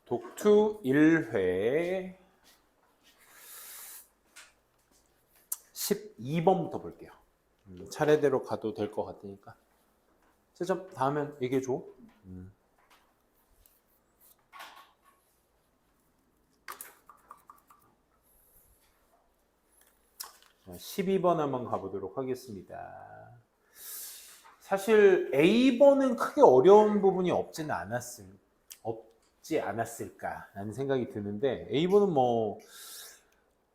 독투 1회 12번부터 볼게요. 차례대로 가도 될 것 같으니까. 세점 다 하면 얘기해줘. 12번 한번 가보도록 하겠습니다. 사실 A번은 크게 어려운 부분이 없지 않았을까라는 생각이 드는데, A번은 뭐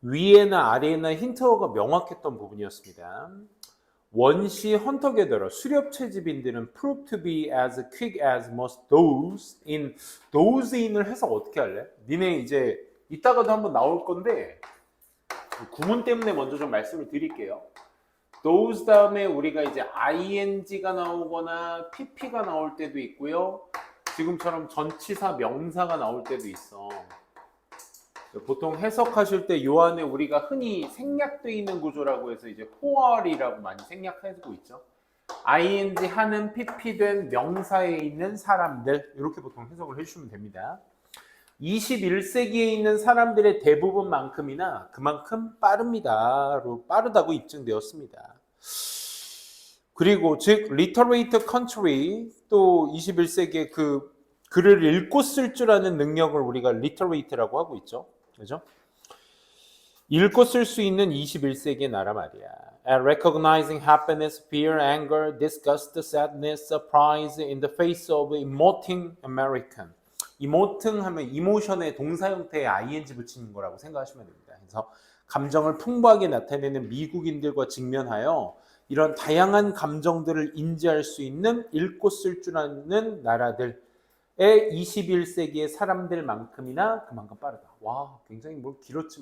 위에나 아래나 힌트어가 명확했던 부분이었습니다. 원시 헌터 게더러 수렵 채집인들은 prove to be as quick as most those in을 해서 어떻게 할래? 니네 이제 이따가도 한번 나올 건데 구문 때문에 먼저 좀 말씀을 드릴게요. those 다음에 우리가 이제 ing가 나오거나 pp가 나올 때도 있고요. 지금처럼 전치사 명사가 나올 때도 있어. 보통 해석하실 때 요 안에 우리가 흔히 생략되어 있는 구조라고 해서 이제 whoare이라고 많이 생략하고 있죠. ing 하는 pp된 명사에 있는 사람들, 이렇게 보통 해석을 해주시면 됩니다. 21세기에 있는 사람들의 대부분만큼이나 그만큼 빠르다고 입증되었습니다. 그리고 즉 literate country, 또 21세기에 그 글을 읽고 쓸 줄 아는 능력을 우리가 literate라고 하고 있죠. 그죠? 읽고 쓸 수 있는 21세기의 나라 말이야. At recognizing happiness, fear, anger, disgust, sadness, surprise in the face of emoting American. emoting 하면 emotion의 동사 형태의 ing 붙이는 거라고 생각하시면 됩니다. 그래서 감정을 풍부하게 나타내는 미국인들과 직면하여 이런 다양한 감정들을 인지할 수 있는 읽고 쓸 줄 아는 나라들 의 21세기의 사람들만큼이나 그만큼 빠르다. 와, 굉장히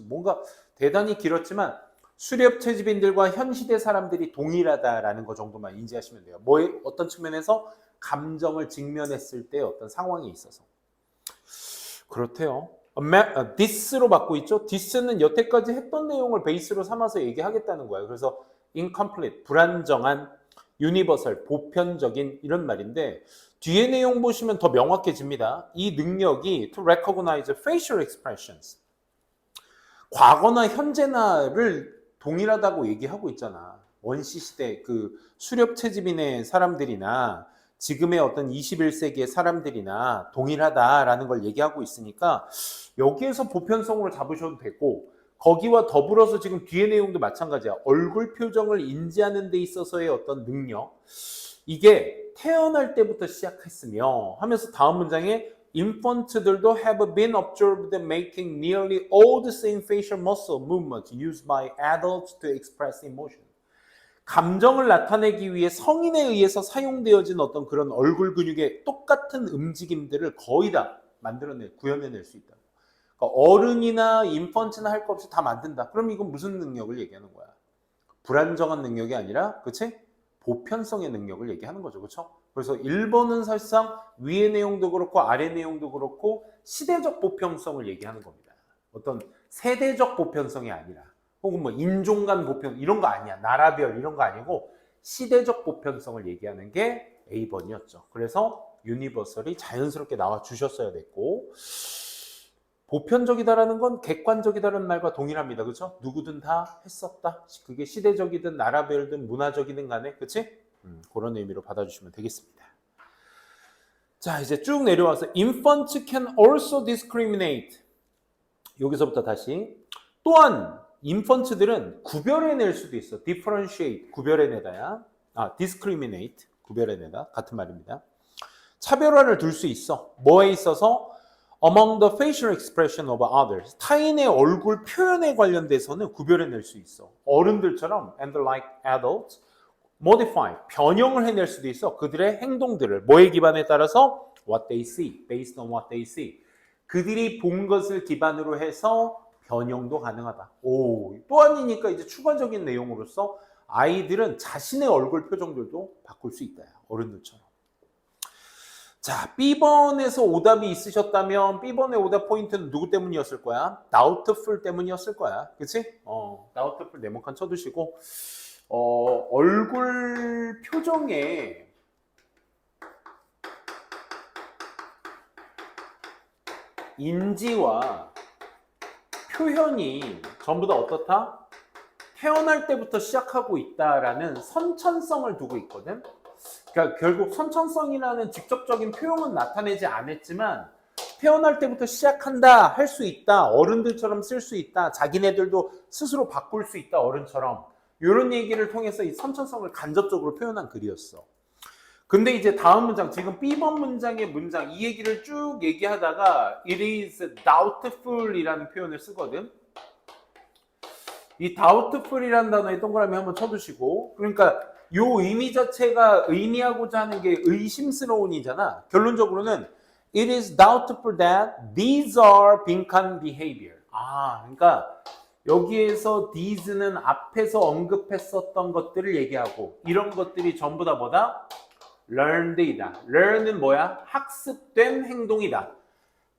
뭔가 대단히 길었지만 수렵 채집인들과 현 시대 사람들이 동일하다라는 거 정도만 인지하시면 돼요. 어떤 측면에서 감정을 직면했을 때 어떤 상황에 있어서. 그렇대요. this로 받고 있죠. this는 여태까지 했던 내용을 베이스로 삼아서 얘기하겠다는 거예요. 그래서 incomplete, 불안정한, universal, 보편적인 이런 말인데 뒤에 내용 보시면 더 명확해집니다. 이 능력이 to recognize facial expressions, 과거나 현재나를 동일하다고 얘기하고 있잖아. 원시 시대 그 수렵 채집인의 사람들이나 지금의 어떤 21세기의 사람들이나 동일하다라는 걸 얘기하고 있으니까 여기에서 보편성으로 잡으셔도 되고, 거기와 더불어서 지금 뒤에 내용도 마찬가지야. 얼굴 표정을 인지하는 데 있어서의 어떤 능력, 이게 태어날 때부터 시작했으며 하면서 다음 문장에 infant들도 have been observed making nearly all the same facial muscle movements used by adults to express emotion. 감정을 나타내기 위해 성인에 의해서 사용되어진 어떤 그런 얼굴 근육의 똑같은 움직임들을 거의 다 구현해낼 수 있다. 그러니까 어른이나 인펀트나 할 거 없이 다 만든다. 그럼 이건 무슨 능력을 얘기하는 거야? 불안정한 능력이 아니라, 그치? 보편성의 능력을 얘기하는 거죠. 그렇죠? 그래서 1번은 사실상 위의 내용도 그렇고 아래 내용도 그렇고 시대적 보편성을 얘기하는 겁니다. 어떤 세대적 보편성이 아니라, 혹은 뭐 인종 간 보편 이런 거 아니야. 나라별 이런 거 아니고 시대적 보편성을 얘기하는 게 A번이었죠. 그래서 유니버설이 자연스럽게 나와 주셨어야 됐고, 보편적이다라는 건 객관적이다라는 말과 동일합니다. 그렇죠? 누구든 다 했었다. 그게 시대적이든 나라별든 문화적이든 간에, 그치? 그런 의미로 받아주시면 되겠습니다. 자, 이제 쭉 내려와서 infants can also discriminate. 여기서부터 다시. 또한 infants들은 구별해낼 수도 있어. differentiate, 구별해내다야. discriminate, 구별해내다. 같은 말입니다. 차별화를 둘 수 있어. 뭐에 있어서? Among the facial expression of others. 타인의 얼굴 표현에 관련돼서는 구별해낼 수 있어. 어른들처럼 and like adults, modify, 변형을 해낼 수도 있어. 그들의 행동들을 뭐에 기반에 따라서? What they see, based on what they see. 그들이 본 것을 기반으로 해서 변형도 가능하다. 또 아니니까 이제 추가적인 내용으로서 아이들은 자신의 얼굴 표정들도 바꿀 수 있다. 어른들처럼. 자, B번에서 오답이 있으셨다면 B번의 오답 포인트는 누구 때문이었을 거야? doubtful 때문이었을 거야. 그치? doubtful 네모칸 쳐두시고, 얼굴 표정에 인지와 표현이 전부 다 어떻다? 태어날 때부터 시작하고 있다라는 선천성을 두고 있거든. 그러니까 결국 선천성이라는 직접적인 표현은 나타내지 않았지만 태어날 때부터 시작한다, 할 수 있다, 어른들처럼 쓸 수 있다, 자기네들도 스스로 바꿀 수 있다, 어른처럼. 이런 얘기를 통해서 이 선천성을 간접적으로 표현한 글이었어. 근데 이제 다음 문장, 지금 B번 문장의 문장, 이 얘기를 쭉 얘기하다가 it is doubtful 이라는 표현을 쓰거든. 이 doubtful이라는 단어에 동그라미 한번 쳐두시고, 그러니까 요 의미 자체가 의미하고자 하는 게 의심스러운이잖아. 결론적으로는 it is doubtful that these are 빈칸 behavior. 그러니까 여기에서 these는 앞에서 언급했었던 것들을 얘기하고 이런 것들이 전부 다 뭐다? learned이다. learn은 뭐야? 학습된 행동이다.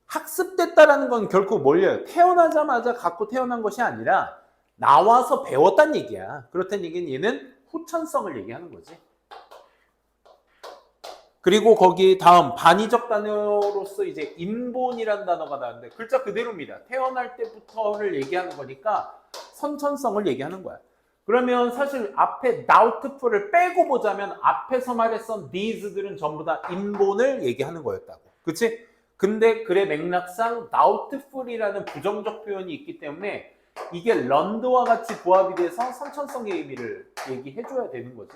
학습됐다라는 건 결코 뭘요? 태어나자마자 갖고 태어난 것이 아니라 나와서 배웠다는 얘기야. 그렇다는 얘기는 얘는 후천성을 얘기하는 거지. 그리고 거기 다음 반의적 단어로서 이제 인본이라는 단어가 나왔는데 글자 그대로입니다. 태어날 때부터를 얘기하는 거니까 선천성을 얘기하는 거야. 그러면 사실 앞에 doubtful을 빼고 보자면 앞에서 말했던 these들은 전부 다 인본을 얘기하는 거였다고. 그치? 근데 글의 맥락상 doubtful이라는 부정적 표현이 있기 때문에 이게 learned와 같이 부합이 돼서 선천성의 의미를 얘기해줘야 되는 거지.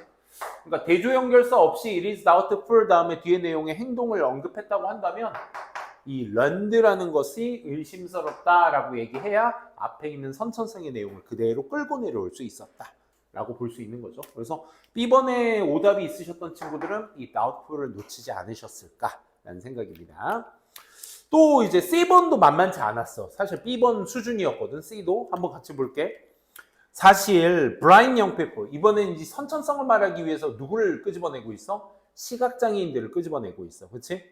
그러니까 대조 연결사 없이 it is doubtful 다음에 뒤에 내용의 행동을 언급했다고 한다면 이 learned라는 것이 의심스럽다라고 얘기해야 앞에 있는 선천성의 내용을 그대로 끌고 내려올 수 있었다라고 볼 수 있는 거죠. 그래서 B번에 오답이 있으셨던 친구들은 이 doubtful을 놓치지 않으셨을까라는 생각입니다. 또 이제 C번도 만만치 않았어. 사실 B번 수준이었거든. C도 한번 같이 볼게. 사실 브라인 영페퍼 이번에는 이제 선천성을 말하기 위해서 누구를 끄집어내고 있어? 시각장애인들을 끄집어내고 있어. 그렇지?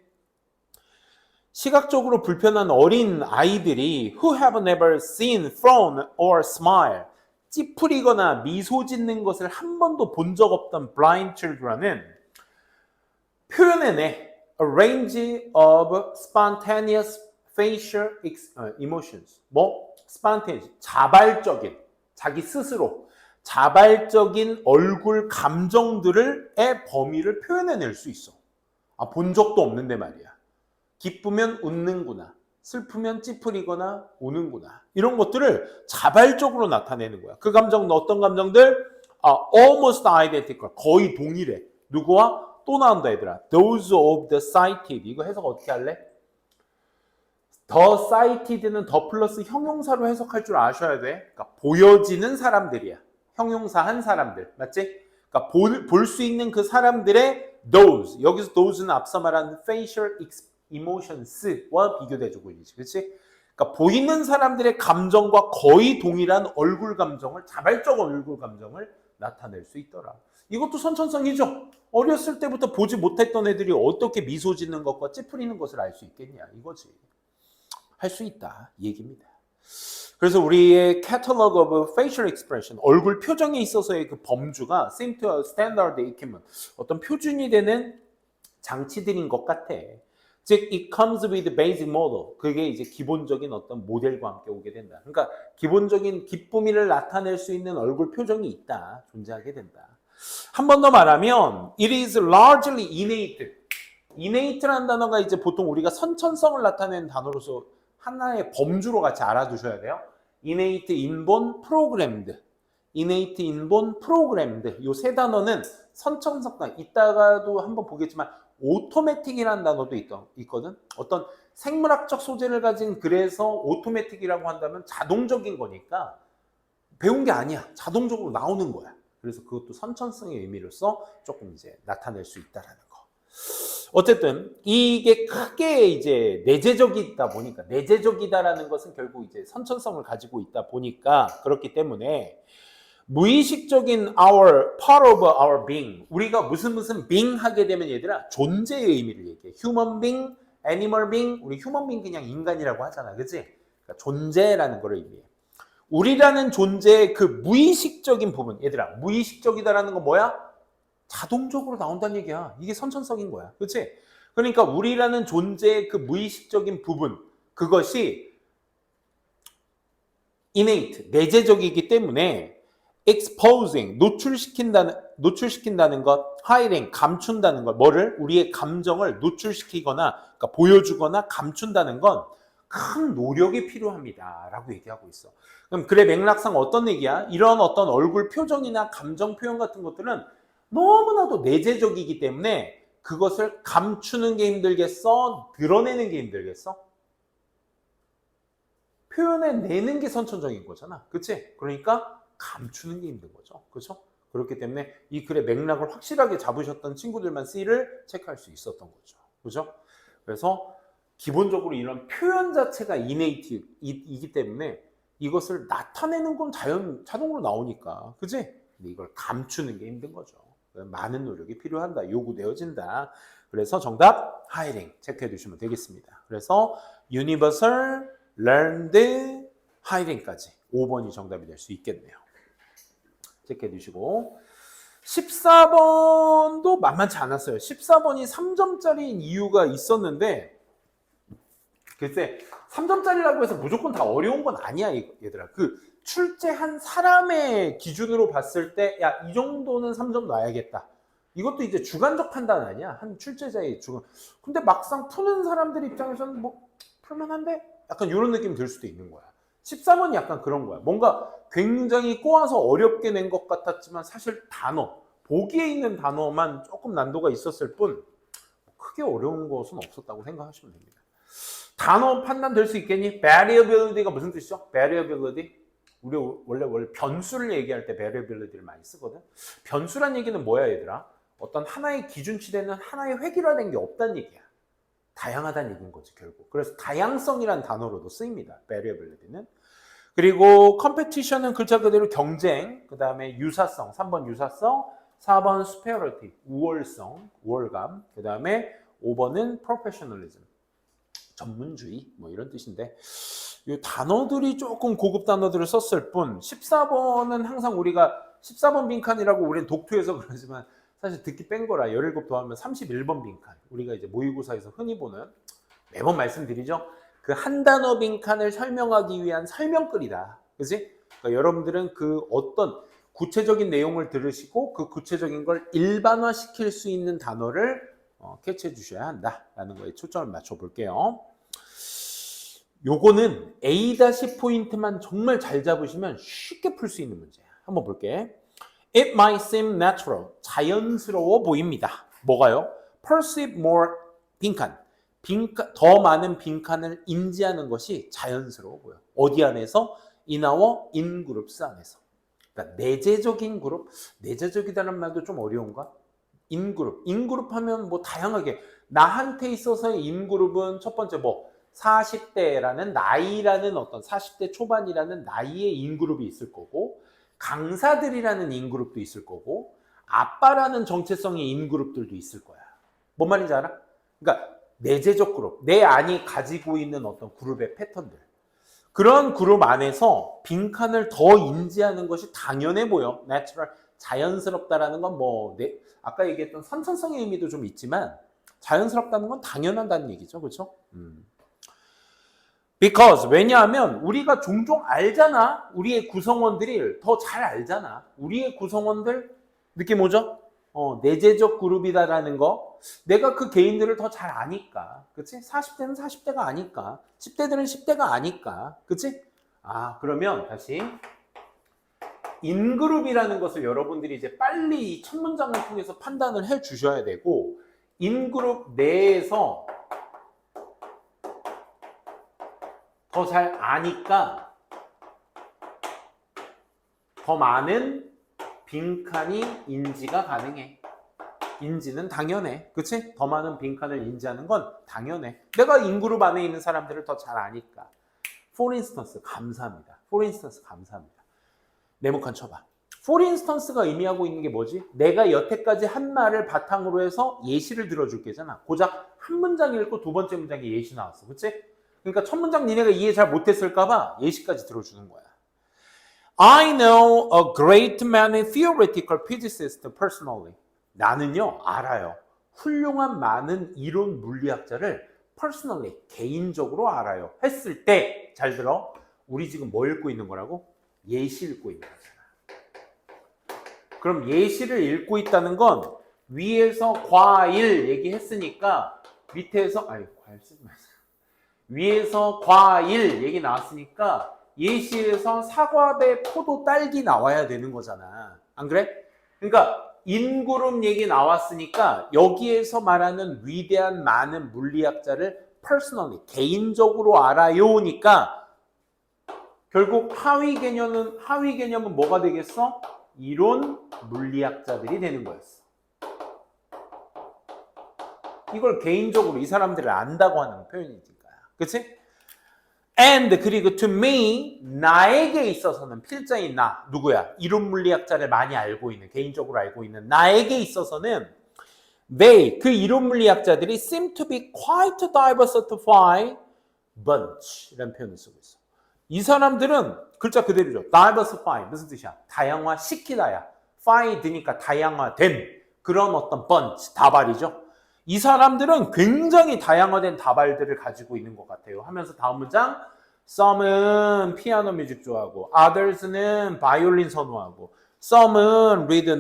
시각적으로 불편한 어린 아이들이 who have never seen, frown or smile 찌푸리거나 미소 짓는 것을 한 번도 본 적 없던 blind children은 표현해내 a range of spontaneous facial emotions. spontaneous, 자발적인, 자기 스스로 자발적인 얼굴 감정들의 범위를 표현해낼 수 있어. 본 적도 없는데 말이야. 기쁘면 웃는구나. 슬프면 찌푸리거나 우는구나. 이런 것들을 자발적으로 나타내는 거야. 그 감정은 어떤 감정들? almost identical. 거의 동일해. 누구와? 또 나온다 얘들아. Those of the sighted. 이거 해석 어떻게 할래? The sighted는 더 플러스 형용사로 해석할 줄 아셔야 돼. 그러니까 보여지는 사람들이야. 형용사 한 사람들. 맞지? 그러니까 볼 수 있는 그 사람들의 those. 여기서 those는 앞서 말한 facial emotions와 비교돼주고 있지. 그렇지? 그러니까 보이는 사람들의 감정과 거의 동일한 얼굴 감정을, 자발적 얼굴 감정을 나타낼 수 있더라. 이것도 선천성이죠. 어렸을 때부터 보지 못했던 애들이 어떻게 미소 짓는 것과 찌푸리는 것을 알 수 있겠냐. 이거지. 할 수 있다. 이 얘기입니다. 그래서 우리의 Catalog of Facial Expression, 얼굴 표정에 있어서의 그 범주가 seem to a standard equipment, 어떤 표준이 되는 장치들인 것 같아. 즉, it comes with basic model. 그게 이제 기본적인 어떤 모델과 함께 오게 된다. 그러니까 기본적인 기쁨이를 나타낼 수 있는 얼굴 표정이 있다. 존재하게 된다. 한 번 더 말하면 it is largely innate. innate라는 단어가 이제 보통 우리가 선천성을 나타내는 단어로서 하나의 범주로 같이 알아두셔야 돼요. innate, 인본, programmed. innate, 인본, programmed. 이 세 단어는 선천성, 이따가도 한번 보겠지만 automatic이라는 단어도 있거든. 어떤 생물학적 소재를 가진 그래서 automatic이라고 한다면 자동적인 거니까 배운 게 아니야. 자동적으로 나오는 거야. 그래서 그것도 선천성의 의미로서 조금 이제 나타낼 수 있다라는 거. 어쨌든 이게 크게 이제 내재적이다 보니까, 내재적이다라는 것은 결국 이제 선천성을 가지고 있다 보니까 그렇기 때문에 무의식적인 part of our being, 우리가 무슨 being 하게 되면 얘들아 존재의 의미를 얘기해. human being, animal being, 우리 human being 그냥 인간이라고 하잖아. 그치? 그러니까 존재라는 걸 의미해. 우리라는 존재의 그 무의식적인 부분, 얘들아 무의식적이다라는 건 뭐야? 자동적으로 나온다는 얘기야. 이게 선천성인 거야. 그렇지? 그러니까 우리라는 존재의 그 무의식적인 부분, 그것이 innate, 내재적이기 때문에 exposing, 노출시킨다는 것, hiding, 감춘다는 것, 뭐를? 우리의 감정을 노출시키거나 그러니까 보여주거나 감춘다는 건 큰 노력이 필요합니다 라고 얘기하고 있어. 그럼 글의 맥락상 어떤 얘기야? 이런 어떤 얼굴 표정이나 감정 표현 같은 것들은 너무나도 내재적이기 때문에 그것을 감추는 게 힘들겠어? 드러내는 게 힘들겠어? 표현해내는 게 선천적인 거잖아. 그치? 그러니까 감추는 게 힘든 거죠. 그렇죠? 그렇기 때문에 이 글의 맥락을 확실하게 잡으셨던 친구들만 C를 체크할 수 있었던 거죠. 그렇죠? 그래서 기본적으로 이런 표현 자체가 이네이티이기 때문에 이것을 나타내는 건 자동으로 나오니까. 그치? 근데 이걸 감추는 게 힘든 거죠. 많은 노력이 필요한다. 요구되어진다. 그래서 정답 hiding 체크해 두시면 되겠습니다. 그래서 universal learned hiding까지 5번이 정답이 될 수 있겠네요. 체크해 두시고 14번도 만만치 않았어요. 14번이 3점짜리인 이유가 있었는데 글쎄 3점짜리라고 해서 무조건 다 어려운 건 아니야 얘들아. 그 출제한 사람의 기준으로 봤을 때 야, 이 정도는 3점 놔야겠다. 이것도 이제 주관적 판단 아니야. 한 출제자의 주관. 근데 막상 푸는 사람들 입장에서는 뭐 풀만한데? 약간 이런 느낌이 들 수도 있는 거야. 13번이 약간 그런 거야. 뭔가 굉장히 꼬아서 어렵게 낸 것 같았지만 사실 단어, 보기에 있는 단어만 조금 난도가 있었을 뿐 크게 어려운 것은 없었다고 생각하시면 됩니다. 단어 판단될 수 있겠니? variability가 무슨 뜻이죠? variability? 우리 원래 변수를 얘기할 때 variability를 많이 쓰거든. 변수란 얘기는 뭐야 얘들아? 어떤 하나의 기준치되는 하나의 획일화된 게 없다는 얘기야. 다양하다는 얘기인 거지 결국. 그래서 다양성이란 단어로도 쓰입니다. variability는. 그리고 competition은 글자 그대로 경쟁, 그 다음에 유사성, 3번 유사성, 4번 superiority, 우월성, 우월감, 그 다음에 5번은 professionalism, 전문주의, 뭐 이런 뜻인데 이 단어들이 조금 고급 단어들을 썼을 뿐 14번은 항상 우리가 14번 빈칸이라고 우리는 독투에서 그러지만 사실 듣기 뺀 거라 17 더하면 31번 빈칸. 우리가 이제 모의고사에서 흔히 보는 매번 말씀드리죠. 그 한 단어 빈칸을 설명하기 위한 설명글이다. 그치? 그러니까 여러분들은 그 어떤 구체적인 내용을 들으시고 그 구체적인 걸 일반화 시킬 수 있는 단어를 캐치해 주셔야 한다라는 거에 초점을 맞춰 볼게요. 요거는 A- 포인트만 정말 잘 잡으시면 쉽게 풀 수 있는 문제야. 한번 볼게. It might seem natural. 자연스러워 보입니다. 뭐가요? Perceive more 빈칸. 더 많은 빈칸을 인지하는 것이 자연스러워 보여. 어디 안에서? In our in-groups 안에서. 그러니까 내재적인 그룹. 내재적이라는 말도 좀 어려운가? 인그룹. 인그룹 하면 뭐 다양하게. 나한테 있어서의 인그룹은 첫 번째 뭐 40대라는 나이라는 어떤 40대 초반이라는 나이의 인그룹이 있을 거고 강사들이라는 인그룹도 있을 거고 아빠라는 정체성의 인그룹들도 있을 거야. 뭔 말인지 알아? 그러니까 내재적 그룹, 내 안이 가지고 있는 어떤 그룹의 패턴들. 그런 그룹 안에서 빈칸을 더 인지하는 것이 당연해 보여. natural, 자연스럽다라는 건 뭐 아까 얘기했던 선천성의 의미도 좀 있지만 자연스럽다는 건 당연하다는 얘기죠. 그렇죠? Because 왜냐하면 우리가 종종 알잖아. 우리의 구성원들이 더 잘 알잖아. 우리의 구성원들 느낌 오죠? 내재적 그룹이다라는 거. 내가 그 개인들을 더 잘 아니까. 그치? 40대는 40대가 아니까. 10대들은 10대가 아니까. 그치? 그러면 다시 인그룹이라는 것을 여러분들이 이제 빨리 이 첫 문장을 통해서 판단을 해 주셔야 되고 인그룹 내에서 더 잘 아니까 더 많은 빈칸이 인지가 가능해. 인지는 당연해. 그치? 더 많은 빈칸을 인지하는 건 당연해. 내가 인그룹 안에 있는 사람들을 더 잘 아니까. For instance, 감사합니다. For instance, 감사합니다. 네모칸 쳐봐. For instance가 의미하고 있는 게 뭐지? 내가 여태까지 한 말을 바탕으로 해서 예시를 들어줄 게잖아. 고작 한 문장 읽고 두 번째 문장에 예시 나왔어. 그치? 그러니까 첫 문장 니네가 이해 잘 못했을까봐 예시까지 들어주는 거야. I know a great many theoretical physicists personally. 나는요, 알아요. 훌륭한 많은 이론 물리학자를 personally, 개인적으로 알아요. 했을 때, 잘 들어. 우리 지금 뭐 읽고 있는 거라고? 예시 읽고 있는 거잖아. 그럼 예시를 읽고 있다는 건 위에서 과일 얘기했으니까 밑에서, 과일 쓰지 마세요. 위에서 과일 얘기 나왔으니까 예시에서 사과, 배, 포도, 딸기 나와야 되는 거잖아. 안 그래? 그러니까 인그룹 얘기 나왔으니까 여기에서 말하는 위대한 많은 물리학자를 personally, 개인적으로 알아요니까 결국 하위 개념은 뭐가 되겠어? 이론 물리학자들이 되는 거였어. 이걸 개인적으로 이 사람들을 안다고 하는 표현이니까. 그치? And 그리고 to me, 나에게 있어서는 필자인 나, 누구야? 이론 물리학자를 많이 알고 있는, 개인적으로 알고 있는 나에게 있어서는 they, 그 이론 물리학자들이 seem to be quite diversified bunch 이라는 표현을 쓰고 있어. 이 사람들은 글자 그대로죠. diversify 무슨 뜻이야? 다양화시키다야. find니까 다양화된 그런 어떤 bunch, 다발이죠. 이 사람들은 굉장히 다양화된 다발들을 가지고 있는 것 같아요. 하면서 다음 문장 some은 피아노 뮤직 좋아하고 others는 바이올린 선호하고 some은 read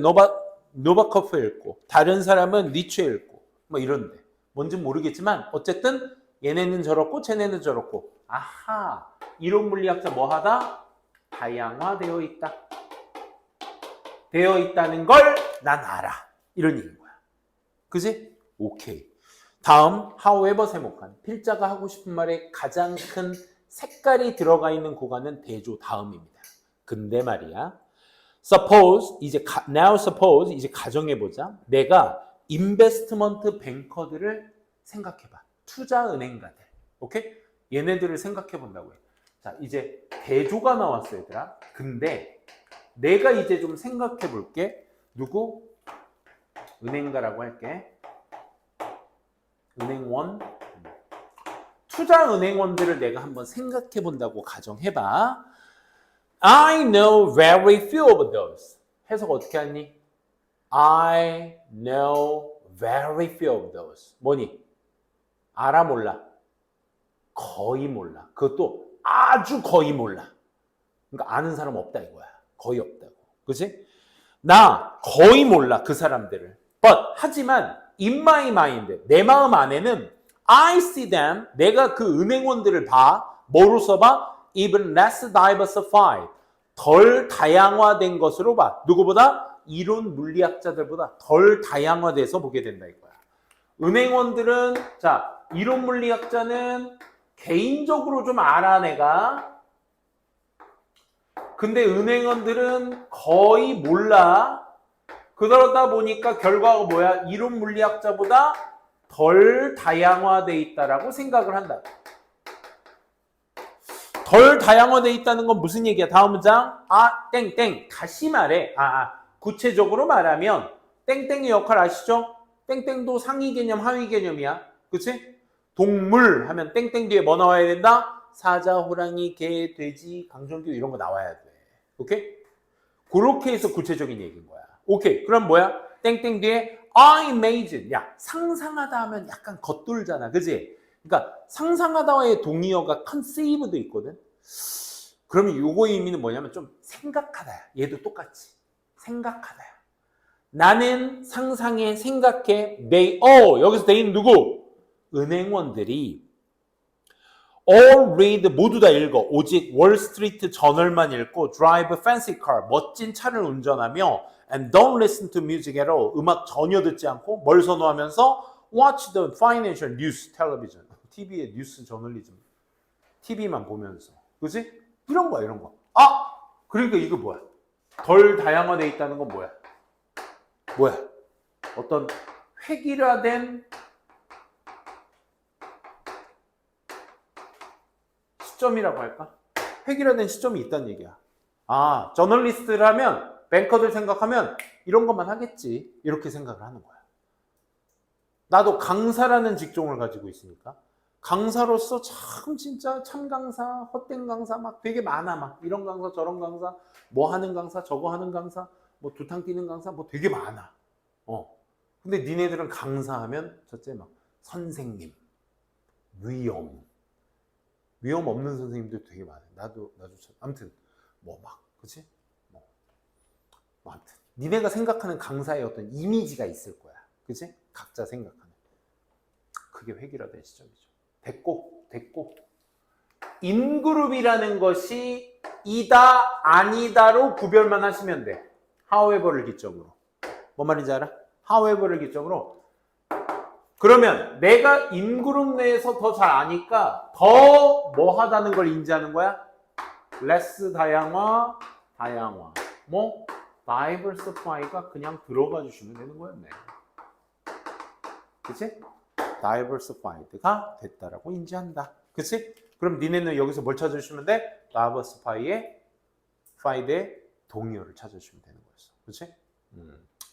노바코프 읽고 다른 사람은 니체 읽고 뭐 이런데 뭔지 모르겠지만 어쨌든 얘네는 저렇고 쟤네는 저렇고 아하 이론 물리학자 뭐하다? 다양화되어 있다. 되어 있다는 걸 난 알아. 이런 얘기인 거야. 그지? 오케이. 다음 however 세목한 필자가 하고 싶은 말에 가장 큰 색깔이 들어가 있는 구간은 대조 다음입니다. 근데 말이야. suppose now suppose 이제 가정해보자. 내가 인베스트먼트 뱅커들을 생각해봐. 투자은행가들. 오케이? 얘네들을 생각해본다고 해. 자 이제 대조가 나왔어 얘들아. 근데 내가 이제 좀 생각해볼게. 누구? 은행가라고 할게. 은행원. 투자은행원들을 내가 한번 생각해 본다고 가정해봐. I know very few of those. 해석 어떻게 하니? I know very few of those. 뭐니? 알아 몰라? 거의 몰라. 그것도 아주 거의 몰라. 그러니까 아는 사람 없다 이거야. 거의 없다고. 그치? 나 거의 몰라 그 사람들을. But 하지만 in my mind 내 마음 안에는 I see them 내가 그 은행원들을 봐. 뭐로서 봐? Even less diversified 덜 다양화된 것으로 봐. 누구보다? 이론 물리학자들보다 덜 다양화돼서 보게 된다 이거야. 은행원들은 자 이론 물리학자는 개인적으로 좀 알아 내가. 근데 은행원들은 거의 몰라. 그러다 보니까 결과가 뭐야? 이론 물리학자보다 덜 다양화돼 있다라고 생각을 한다. 덜 다양화돼 있다는 건 무슨 얘기야? 다음 문장. 땡땡. 다시 말해. 구체적으로 말하면 땡땡의 역할 아시죠? 땡땡도 상위 개념, 하위 개념이야. 그치? 동물 하면 땡땡 뒤에 뭐 나와야 된다? 사자, 호랑이, 개, 돼지, 강정규 이런 거 나와야 돼. 오케이? 그렇게 해서 구체적인 얘기인 거야. 오케이. 그럼 뭐야? 땡땡 뒤에 I imagine. 야, 상상하다 하면 약간 겉돌잖아. 그지? 그러니까 상상하다와의 동의어가 conceive도 있거든. 그러면 요거의 의미는 뭐냐면 좀 생각하다야. 얘도 똑같이. 생각하다야. 나는 상상해, 생각해. 여기서 they는 누구? 은행원들이 all read 모두 다 읽어. 오직 월스트리트 저널만 읽고 drive fancy car 멋진 차를 운전하며 and don't listen to music at all 음악 전혀 듣지 않고 뭘 선호하면서 watch the financial news television TV의 뉴스 저널리즘 TV만 보면서 그치? 이런 거야 이런 거. 그러니까 이거 뭐야? 덜 다양화돼 있다는 건 뭐야? 어떤 획일화된 시점이라고 할까? 획일화된 시점이 있다는 얘기야. 저널리스트라면 뱅커들 생각하면 이런 것만 하겠지. 이렇게 생각을 하는 거야. 나도 강사라는 직종을 가지고 있으니까 강사로서 참 진짜 참 강사, 헛된 강사 막 되게 많아. 막 이런 강사, 저런 강사, 뭐 하는 강사, 저거 하는 강사, 뭐 두탕 뛰는 강사 뭐 되게 많아. 근데 니네들은 강사하면 첫째 막 선생님, 위험 없는 선생님들 되게 많아요. 나도 참. 아무튼 그치? 아무튼 니네가 생각하는 강사의 어떤 이미지가 있을 거야. 그치? 각자 생각하는. 그게 획일화된 시점이죠. 됐고. 인그룹이라는 것이 이다 아니다로 구별만 하시면 돼. however를 기점으로. 뭔 말인지 알아? however를 기점으로. 그러면 내가 인그룹 내에서 더 잘 아니까 더 뭐하다는 걸 인지하는 거야? less 다양화. diversify가 그냥 들어가 주시면 되는 거였네. 그치? diversified가 됐다라고 인지한다. 그치? 그럼 니네는 여기서 뭘 찾아주시면 돼? diversify의 동의어를 찾아주시면 되는 거였어. 그치?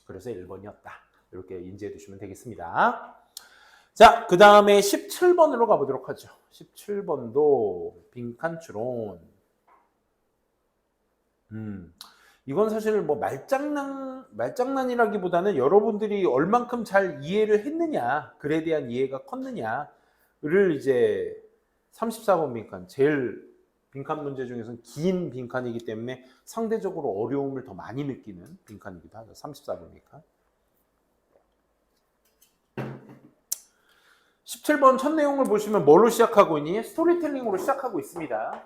그래서 1번이었다. 이렇게 인지해 두시면 되겠습니다. 자, 그 다음에 17번으로 가보도록 하죠. 17번도 빈칸 추론. 이건 사실 말장난이라기보다는 여러분들이 얼만큼 잘 이해를 했느냐, 글에 대한 이해가 컸느냐를 이제 34번 빈칸, 제일 빈칸 문제 중에서는 긴 빈칸이기 때문에 상대적으로 어려움을 더 많이 느끼는 빈칸이기도 하죠. 34번 빈칸. 17번 첫 내용을 보시면 뭘로 시작하고 있니? 스토리텔링으로 시작하고 있습니다.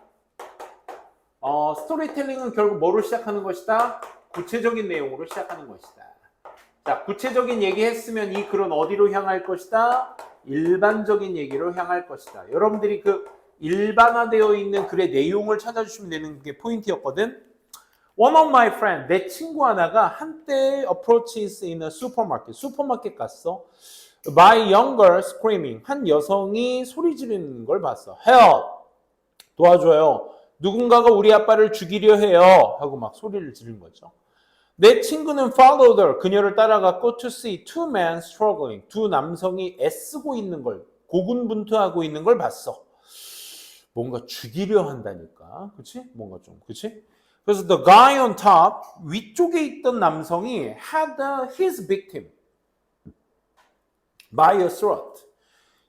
스토리텔링은 결국 뭐로 시작하는 것이다? 구체적인 내용으로 시작하는 것이다. 자, 구체적인 얘기 했으면 이 글은 어디로 향할 것이다? 일반적인 얘기로 향할 것이다. 여러분들이 그 일반화되어 있는 글의 내용을 찾아주시면 되는 게 포인트였거든. One of my friends, 내 친구 하나가 한때 approaches in a supermarket, 슈퍼마켓 갔어. By young girl screaming, 한 여성이 소리 지르는 걸 봤어. Help! 도와줘요. 누군가가 우리 아빠를 죽이려 해요. 하고 막 소리를 지른 거죠. 내 친구는 followed her, 그녀를 따라갔고 to see two men struggling, 두 남성이 애쓰고 있는 걸, 고군분투하고 있는 걸 봤어. 뭔가 죽이려 한다니까. 그치? 뭔가 좀, 그치? 그래서 the guy on top, 위쪽에 있던 남성이 had his victim by a throat.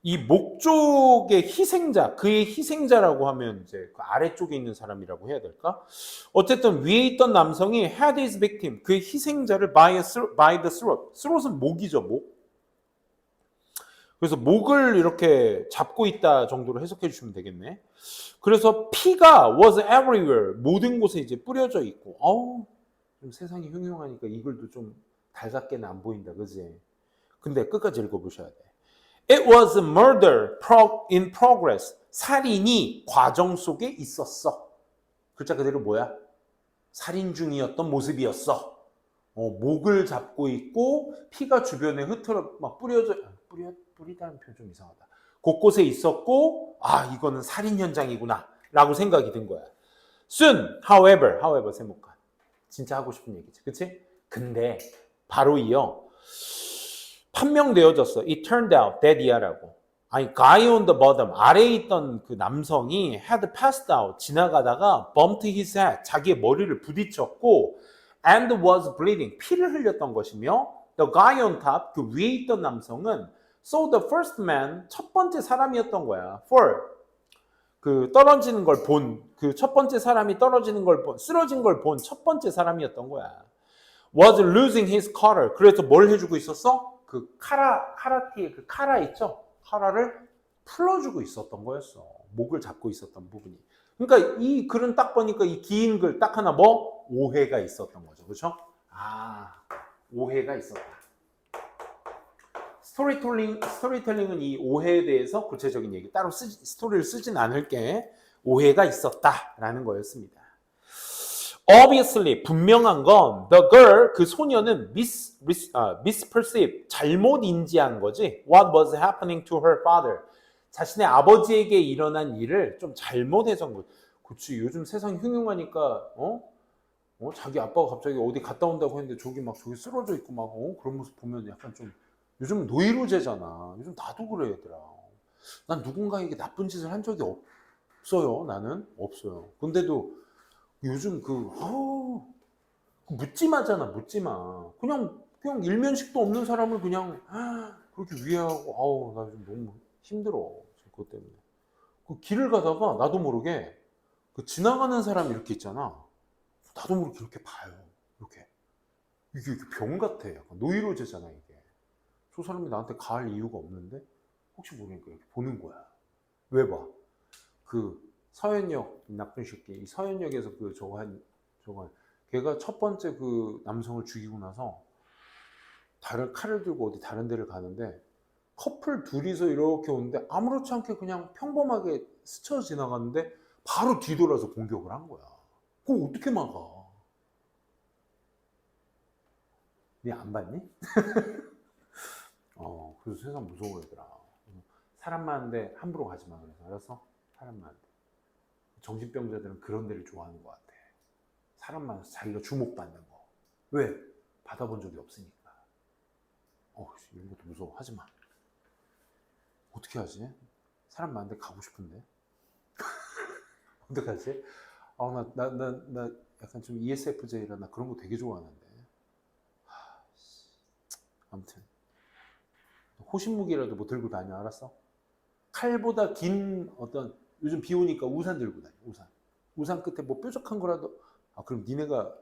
이 목 쪽의 희생자, 그의 희생자라고 하면 이제 그 아래쪽에 있는 사람이라고 해야 될까? 어쨌든 위에 있던 남성이 had his victim, 그의 희생자를 by the throat. throat은 목이죠, 목. 그래서 목을 이렇게 잡고 있다 정도로 해석해 주시면 되겠네. 그래서 피가 was everywhere, 모든 곳에 이제 뿌려져 있고, 좀 세상이 흉흉하니까 이 글도 좀 달갑게는 안 보인다, 그지? 근데 끝까지 읽어보셔야 돼. It was murder in progress. 살인이 과정 속에 있었어. 글자 그대로 뭐야? 살인 중이었던 모습이었어. 목을 잡고 있고 피가 주변에 막 뿌리다는 표현 좀 이상하다. 곳곳에 있었고 이거는 살인 현장이구나 라고 생각이 든 거야. Soon, however 세모칸. 진짜 하고 싶은 얘기지, 그치? 근데 바로 이어 판명되어졌어. It turned out that 이하라고. guy on the bottom, 아래에 있던 그 남성이 had passed out, 지나가다가 bumped his head, 자기의 머리를 부딪혔고 and was bleeding, 피를 흘렸던 것이며 the guy on top, 그 위에 있던 남성은 so the first man, 첫 번째 사람이었던 거야. for, 그 떨어지는 걸 본, 그 첫 번째 사람이 떨어지는 걸 본, 쓰러진 걸 본 첫 번째 사람이었던 거야. was losing his collar, 그래서 뭘 해주고 있었어? 그 카라티의 그 카라 있죠? 카라를 풀어주고 있었던 거였어. 목을 잡고 있었던 부분이. 그러니까 이 글은 딱 보니까 이 긴 글 딱 하나 오해가 있었던 거죠. 그렇죠? 오해가 있었다. 스토리텔링은 이 오해에 대해서 구체적인 얘기, 따로 스토리를 쓰진 않을게 오해가 있었다라는 거였습니다. Obviously, 분명한 건 the girl, 그 소녀는 misperceived, 잘못 인지한 거지. What was happening to her father? 자신의 아버지에게 일어난 일을 좀 잘못 해석한 거지. 그치, 요즘 세상 흉흉하니까 자기 아빠가 갑자기 어디 갔다 온다고 했는데 저기 쓰러져 있고 그런 모습 보면 약간 좀, 요즘은 노이로제잖아. 요즘 나도 그래, 얘들아. 난 누군가에게 나쁜 짓을 한 적이 없어요. 나는 없어요. 근데도 요즘 묻지마잖아, 묻지마. 그냥 일면식도 없는 사람을 그냥 그렇게 위해하고, 나 요즘 너무 힘들어. 그것 때문에. 그 길을 가다가 나도 모르게 그 지나가는 사람 이렇게 있잖아. 나도 모르게 이렇게 봐요. 이렇게. 이게 병 같아. 약간 노이로제잖아, 이게. 저 사람이 나한테 가할 이유가 없는데 혹시 모르니까 이렇게 보는 거야. 왜 봐? 그 서현역 나쁜 새끼. 이 서현역에서 그 저거 걔가 첫 번째 그 남성을 죽이고 나서 다른 칼을 들고 어디 다른 데를 가는데 커플 둘이서 이렇게 오는데 아무렇지 않게 그냥 평범하게 스쳐 지나갔는데 바로 뒤돌아서 공격을 한 거야. 그걸 어떻게 막아? 니 안 봤니? 그래서 세상 무서워하더라. 사람 많은데 함부로 가지 마. 그래서 알았어? 사람 많은데. 정신병자들은 그런 데를 좋아하는 것 같아. 사람 많아서 자기가 주목받는 거. 왜? 받아본 적이 없으니까. 이런 것도 무서워. 하지 마. 어떻게 하지? 사람 많은데 가고 싶은데. 어떡하지? 나 약간 좀 ESFJ라 나 그런 거 되게 좋아하는데. 아무튼. 호신무기라도 뭐 들고 다녀, 알았어? 칼보다 긴 어떤, 요즘 비 오니까 우산 들고 다녀, 우산. 우산 끝에 뭐 뾰족한 거라도, 그럼 니네가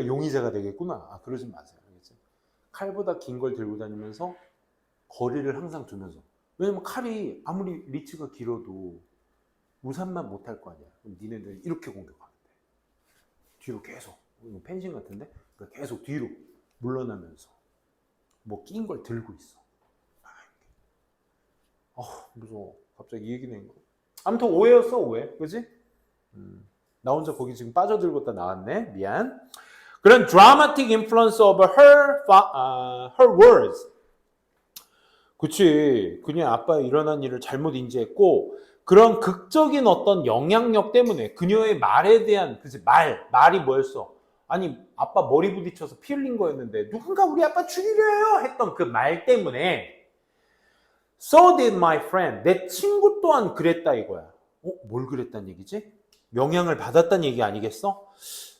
용의자가 되겠구나. 그러지 마세요. 알겠지? 칼보다 긴 걸 들고 다니면서 거리를 항상 두면서. 왜냐면 칼이 아무리 리치가 길어도 우산만 못할 거 아니야. 그럼 니네들 이렇게 공격하면 돼. 뒤로 계속. 펜싱 같은데? 그러니까 계속 뒤로 물러나면서. 뭐 낀 걸 들고 있어. 무서워. 갑자기 이 얘기 낸 거. 아무튼 오해였어, 오해. 그지? 나 혼자 거기 지금 빠져들었다 나왔네. 미안. 그런 dramatic influence of her words. 그치. 그냥 아빠의 일어난 일을 잘못 인지했고, 그런 극적인 어떤 영향력 때문에 그녀의 말에 대한, 그치, 말이 뭐였어? 아니, 아빠 머리 부딪혀서 피 흘린 거였는데, 누군가 우리 아빠 죽이려요! 했던 그 말 때문에, So did my friend. 내 친구 또한 그랬다 이거야. 뭘 그랬단 얘기지? 영향을 받았단 얘기 아니겠어?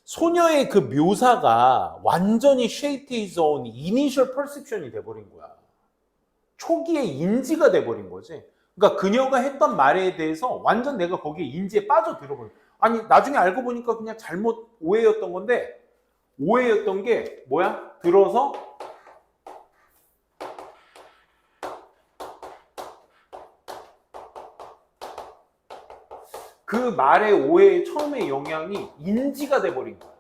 소녀의 그 묘사가 완전히 shaped his own initial perception이 돼버린 거야. 초기의 인지가 돼버린 거지. 그러니까 그녀가 했던 말에 대해서 완전 내가 거기에 인지에 빠져들어버린 거야. 아니 나중에 알고 보니까 그냥 잘못 오해였던 건데, 오해였던 게 뭐야? 들어서 그 말의 오해의 처음의 영향이 인지가 돼버린 거야.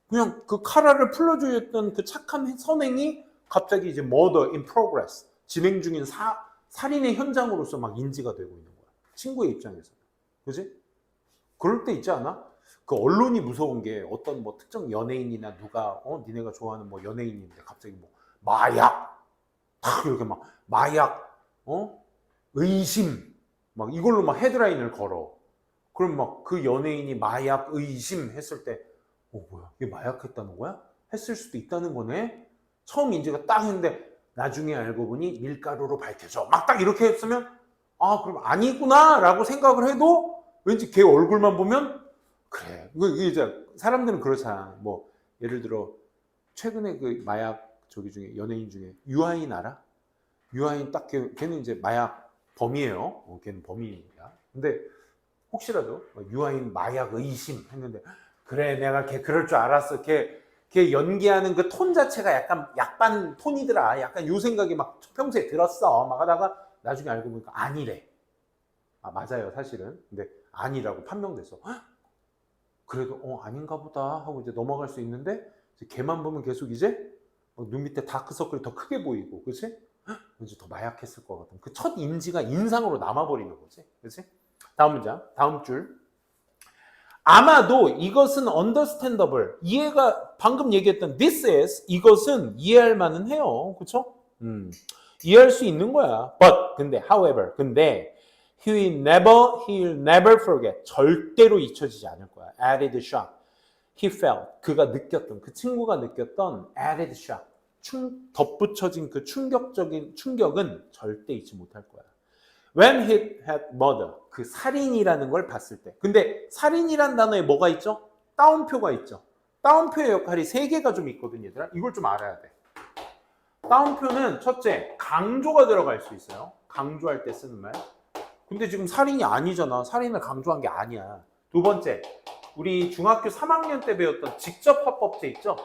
그냥 그 카라를 풀어주었던 그 착한 선행이 갑자기 이제 murder in progress, 진행 중인 살인의 현장으로서 막 인지가 되고 있는 거야. 친구의 입장에서. 그지? 그럴 때 있지 않아? 그 언론이 무서운 게 어떤 뭐 특정 연예인이나 누가 니네가 좋아하는 뭐 연예인인데 갑자기 뭐 마약 탁 이렇게 막 마약 의심 막 이걸로 막 헤드라인을 걸어. 그럼 막 그 연예인이 마약 의심 했을 때 뭐야 이게 마약했다는 거야? 했을 수도 있다는 거네. 처음 인지가 딱 했는데 나중에 알고 보니 밀가루로 밝혀져. 막 딱 이렇게 했으면 그럼 아니구나 라고 생각을 해도 왠지 걔 얼굴만 보면 그래. 이게 이제 사람들은 그렇잖아. 뭐 예를 들어 최근에 그 마약 저기 중에 연예인 중에 유아인 알아? 유아인 딱 걔는 이제 마약 범이에요. 걔는 범인이야. 근데 혹시라도 유아인 마약 의심 했는데 그래 내가 걔 그럴 줄 알았어. 걔 연기하는 그 톤 자체가 약간 약반 톤이더라. 약간 요 생각이 막 평소에 들었어. 막 하다가 나중에 알고 보니까 아니래. 맞아요 사실은. 근데 아니라고 판명돼서 그래도 아닌가 보다 하고 이제 넘어갈 수 있는데 걔만 보면 계속 이제 눈 밑에 다크서클이 더 크게 보이고, 그렇지? 왠지 더 마약했을 것 같은 그 첫 인지가 인상으로 남아버리는 거지, 그렇지? 다음 문장, 다음 줄. 아마도 이것은 understandable, 이해가 방금 얘기했던 this is, 이것은 이해할 만은 해요, 그렇죠? 이해할 수 있는 거야. But 근데 however 근데 he'll never forget, 절대로 잊혀지지 않을 거야. Added shock. He felt, 그가 느꼈던, 그 친구가 느꼈던 added shock, 덧붙여진 그 충격은 절대 잊지 못할 거야. When he had murder, 그 살인이라는 걸 봤을 때. 근데 살인이란 단어에 뭐가 있죠? 따옴표가 있죠. 따옴표의 역할이 3개가 좀 있거든, 얘들아. 이걸 좀 알아야 돼. 따옴표는 첫째, 강조가 들어갈 수 있어요. 강조할 때 쓰는 말. 근데 지금 살인이 아니잖아. 살인을 강조한 게 아니야. 두 번째, 우리 중학교 3학년 때 배웠던 직접 화법제 있죠?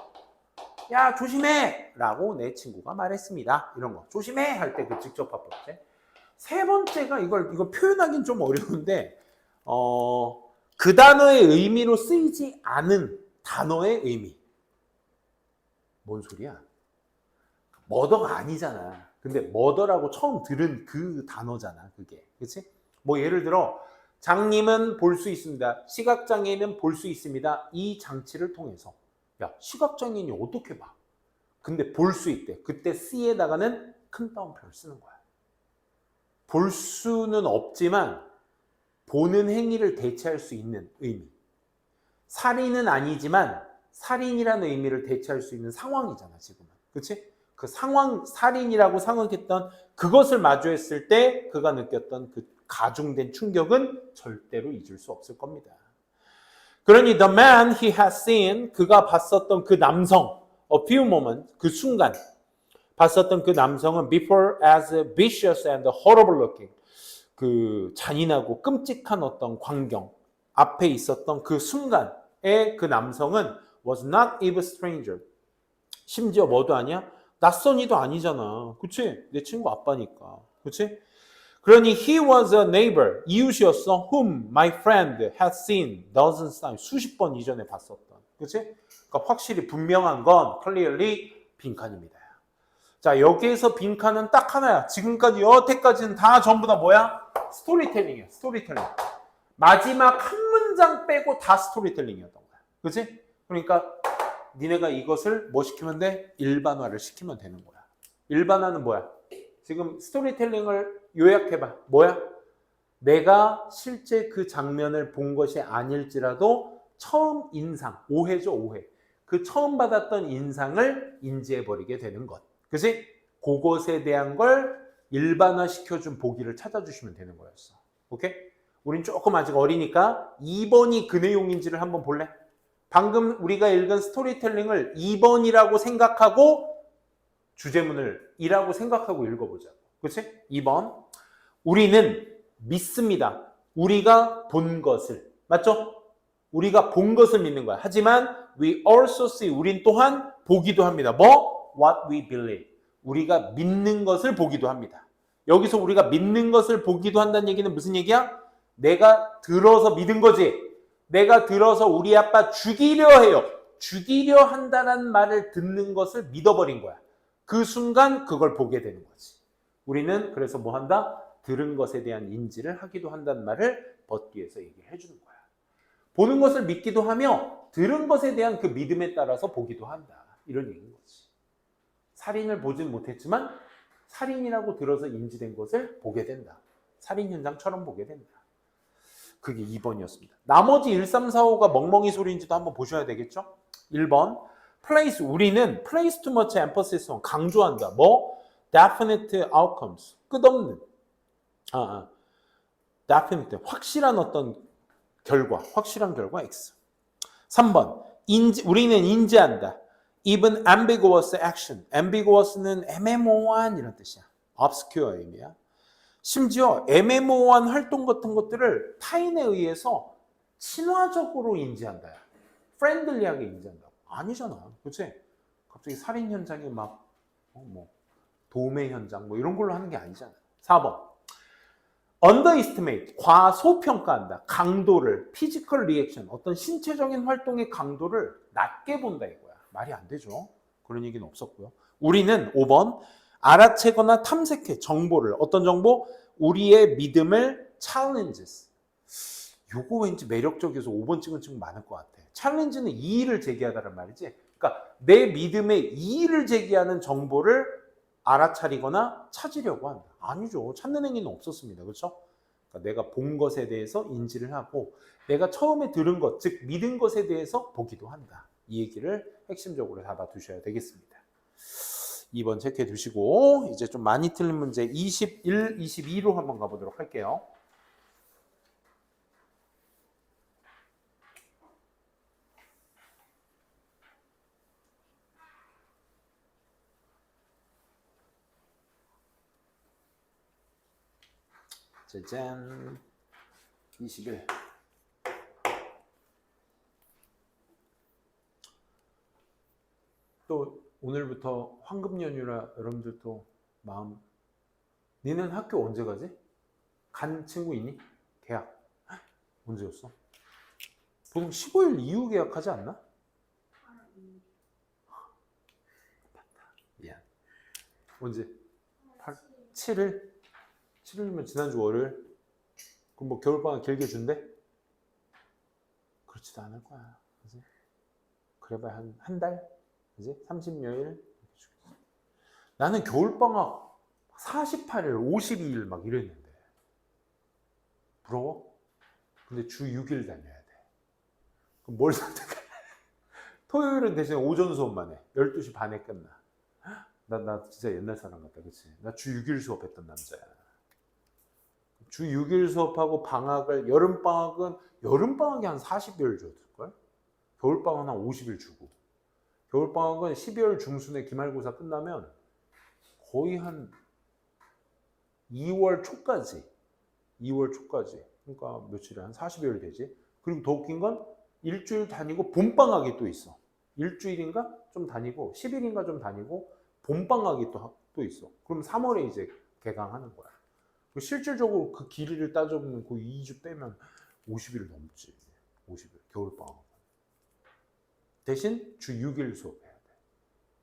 야, 조심해! 라고 내 친구가 말했습니다. 이런 거. 조심해! 할 때 그 직접 화법제. 세 번째가 이거 표현하기는 좀 어려운데, 그 단어의 의미로 쓰이지 않은 단어의 의미. 뭔 소리야? 머더가 아니잖아. 근데 머더라고 처음 들은 그 단어잖아, 그게. 그치? 뭐 예를 들어, 장님은 볼 수 있습니다. 시각장애인은 볼 수 있습니다. 이 장치를 통해서. 야, 시각장애인이 어떻게 봐? 근데 볼 수 있대. 그때 C에다가는 큰 따옴표를 쓰는 거야. 볼 수는 없지만 보는 행위를 대체할 수 있는 의미. 살인은 아니지만 살인이라는 의미를 대체할 수 있는 상황이잖아, 지금은. 그치? 그 상황, 살인이라고 생각했던 그것을 마주했을 때 그가 느꼈던 그 가중된 충격은 절대로 잊을 수 없을 겁니다. 그러니 the man he has seen, 그가 봤었던 그 남성, a few moments, 그 순간 봤었던 그 남성은 before as vicious and horrible looking, 그 잔인하고 끔찍한 어떤 광경 앞에 있었던 그 순간에 그 남성은 was not even stranger. 심지어 뭐도 아니야? 낯선 이도 아니잖아. 그치? 내 친구 아빠니까. 그치? 그러니 he was a neighbor, 이웃이었어. whom my friend had seen dozens times, 수십 번 이전에 봤었던. 그치? 그러니까 확실히 분명한 건 clearly 빈칸입니다. 자, 여기에서 빈칸은 딱 하나야. 지금까지 여태까지는 다 전부 다 뭐야? 스토리텔링이야. 스토리텔링. 마지막 한 문장 빼고 다 스토리텔링이었던 거야. 그치? 그러니까 니네가 이것을 뭐 시키면 돼? 일반화를 시키면 되는 거야. 일반화는 뭐야? 지금 스토리텔링을 요약해봐. 뭐야? 내가 실제 그 장면을 본 것이 아닐지라도 처음 인상, 오해죠, 오해. 그 처음 받았던 인상을 인지해버리게 되는 것. 그치? 그것에 대한 걸 일반화시켜준 보기를 찾아주시면 되는 거였어. 오케이? 우린 조금 아직 어리니까 2번이 그 내용인지를 한번 볼래? 방금 우리가 읽은 스토리텔링을 2번이라고 생각하고 주제문을 이라고 생각하고 읽어보자. 그치? 2번. 우리는 믿습니다. 우리가 본 것을. 맞죠? 우리가 본 것을 믿는 거야. 하지만 we also see. 우린 또한 보기도 합니다. 뭐? What we believe. 우리가 믿는 것을 보기도 합니다. 여기서 우리가 믿는 것을 보기도 한다는 얘기는 무슨 얘기야? 내가 들어서 믿은 거지. 내가 들어서 우리 아빠 죽이려 해요. 죽이려 한다는 말을 듣는 것을 믿어버린 거야. 그 순간 그걸 보게 되는 거지. 우리는 그래서 뭐 한다? 들은 것에 대한 인지를 하기도 한다는 말을 버티에서 얘기를 해주는 거야. 보는 것을 믿기도 하며 들은 것에 대한 그 믿음에 따라서 보기도 한다. 이런 얘기인 거지. 살인을 보진 못했지만 살인이라고 들어서 인지된 것을 보게 된다. 살인 현장처럼 보게 된다. 그게 2번이었습니다. 나머지 1, 3, 4, 5가 멍멍이 소리인지도 한번 보셔야 되겠죠? 1번. place, 우리는 place too much emphasis on, 강조한다. 뭐? definite outcomes, 끝없는. definite, 확실한 어떤 결과, 확실한 결과 X. 3번. 우리는 인지한다. even ambiguous action. ambiguous는 애매모호한 이런 뜻이야. obscure 의미야. 심지어 애매모호한 활동 같은 것들을 타인에 의해서 친화적으로 인지한다. 프렌들리하게 인지한다. 아니잖아. 그치? 갑자기 살인 현장이 막 도매 현장 뭐 이런 걸로 하는 게 아니잖아. 4번. underestimate, 과소평가한다. 강도를, physical reaction, 어떤 신체적인 활동의 강도를 낮게 본다 이거야. 말이 안 되죠. 그런 얘기는 없었고요. 우리는 5번. 알아채거나 탐색해 정보를. 어떤 정보? 우리의 믿음을 challenges. 요거 왠지 매력적이어서 5번 찍은 친구 많을 것 같아. challenge는 이의를 제기하다는 말이지. 그러니까 내 믿음에 이의를 제기하는 정보를 알아차리거나 찾으려고 한다. 아니죠. 찾는 행위는 없었습니다. 그렇죠? 그러니까 내가 본 것에 대해서 인지를 하고 내가 처음에 들은 것, 즉 믿은 것에 대해서 보기도 한다. 이 얘기를 핵심적으로 잡아두셔야 되겠습니다. 2번 체크해 두시고 이제 좀 많이 틀린 문제 21, 22로 한번 가보도록 할게요. 짜잔. 20일. 또 오늘부터 황금 연휴라 여러분들도 마음. 니는 학교 언제 가지? 간 친구 있니? 계약. 언제였어? 보통 15일 이후 계약하지 않나? 미안. 언제? 7일? 7일이면 지난주 월요일? 그럼 뭐 겨울방학 길게 준대? 그렇지도 않을 거야. 그지? 그래봐야 한 달? 그지? 30여일? 나는 겨울방학 48일, 52일 막 이랬는데. 부러워? 근데 주 6일 다녀야 돼. 그럼 뭘 선택해? 토요일은 대신 오전 수업만 해. 12시 반에 끝나. 나 진짜 옛날 사람 같다. 그치? 나 주 6일 수업했던 남자야. 주 6일 수업하고 방학을, 여름방학이 한 40일 줬을걸? 겨울방학은 한 50일 주고. 겨울방학은 12월 중순에 기말고사 끝나면 거의 한 2월 초까지. 그러니까 며칠에 한 40여일 되지. 그리고 더 웃긴 건 일주일 다니고 봄방학이 또 있어. 일주일인가 좀 다니고 10일인가 좀 다니고 봄방학이 또 있어. 그럼 3월에 이제 개강하는 거야. 실질적으로 그 길이를 따져보면 거의 2주 빼면 50일 넘지. 50일 겨울방학. 대신 주 6일 수업해야 돼.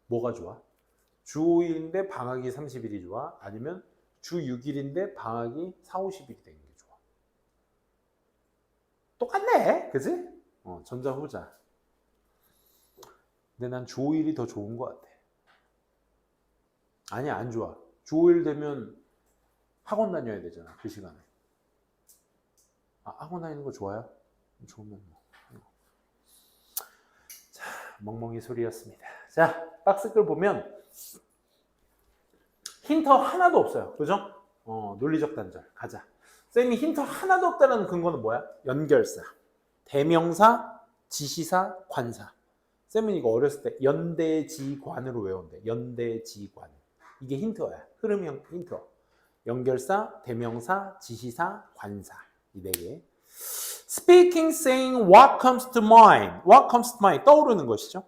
뭐가 좋아? 주 5일인데 방학이 30일이 좋아? 아니면 주 6일인데 방학이 4, 50일이 되는 게 좋아? 똑같네. 그지? 전자후자. 근데 난 주 5일이 더 좋은 것 같아. 아니야, 안 좋아. 주 5일 되면 학원 다녀야 되잖아. 그 시간에. 학원 다니는 거 좋아요? 좋으면 뭐. 자, 멍멍이 소리였습니다. 자, 박스글 보면 힌트 하나도 없어요. 그죠? 논리적 단절. 가자. 쌤이 힌트 하나도 없다는 근거는 뭐야? 연결사, 대명사, 지시사, 관사. 쌤은 이거 어렸을 때 연대지관으로 외운대. 연대지관. 이게 힌트어야. 흐름형 힌트. 연결사, 대명사, 지시사, 관사. 이 네 개. Speaking, saying, what comes to mind. What comes to mind. 떠오르는 것이죠.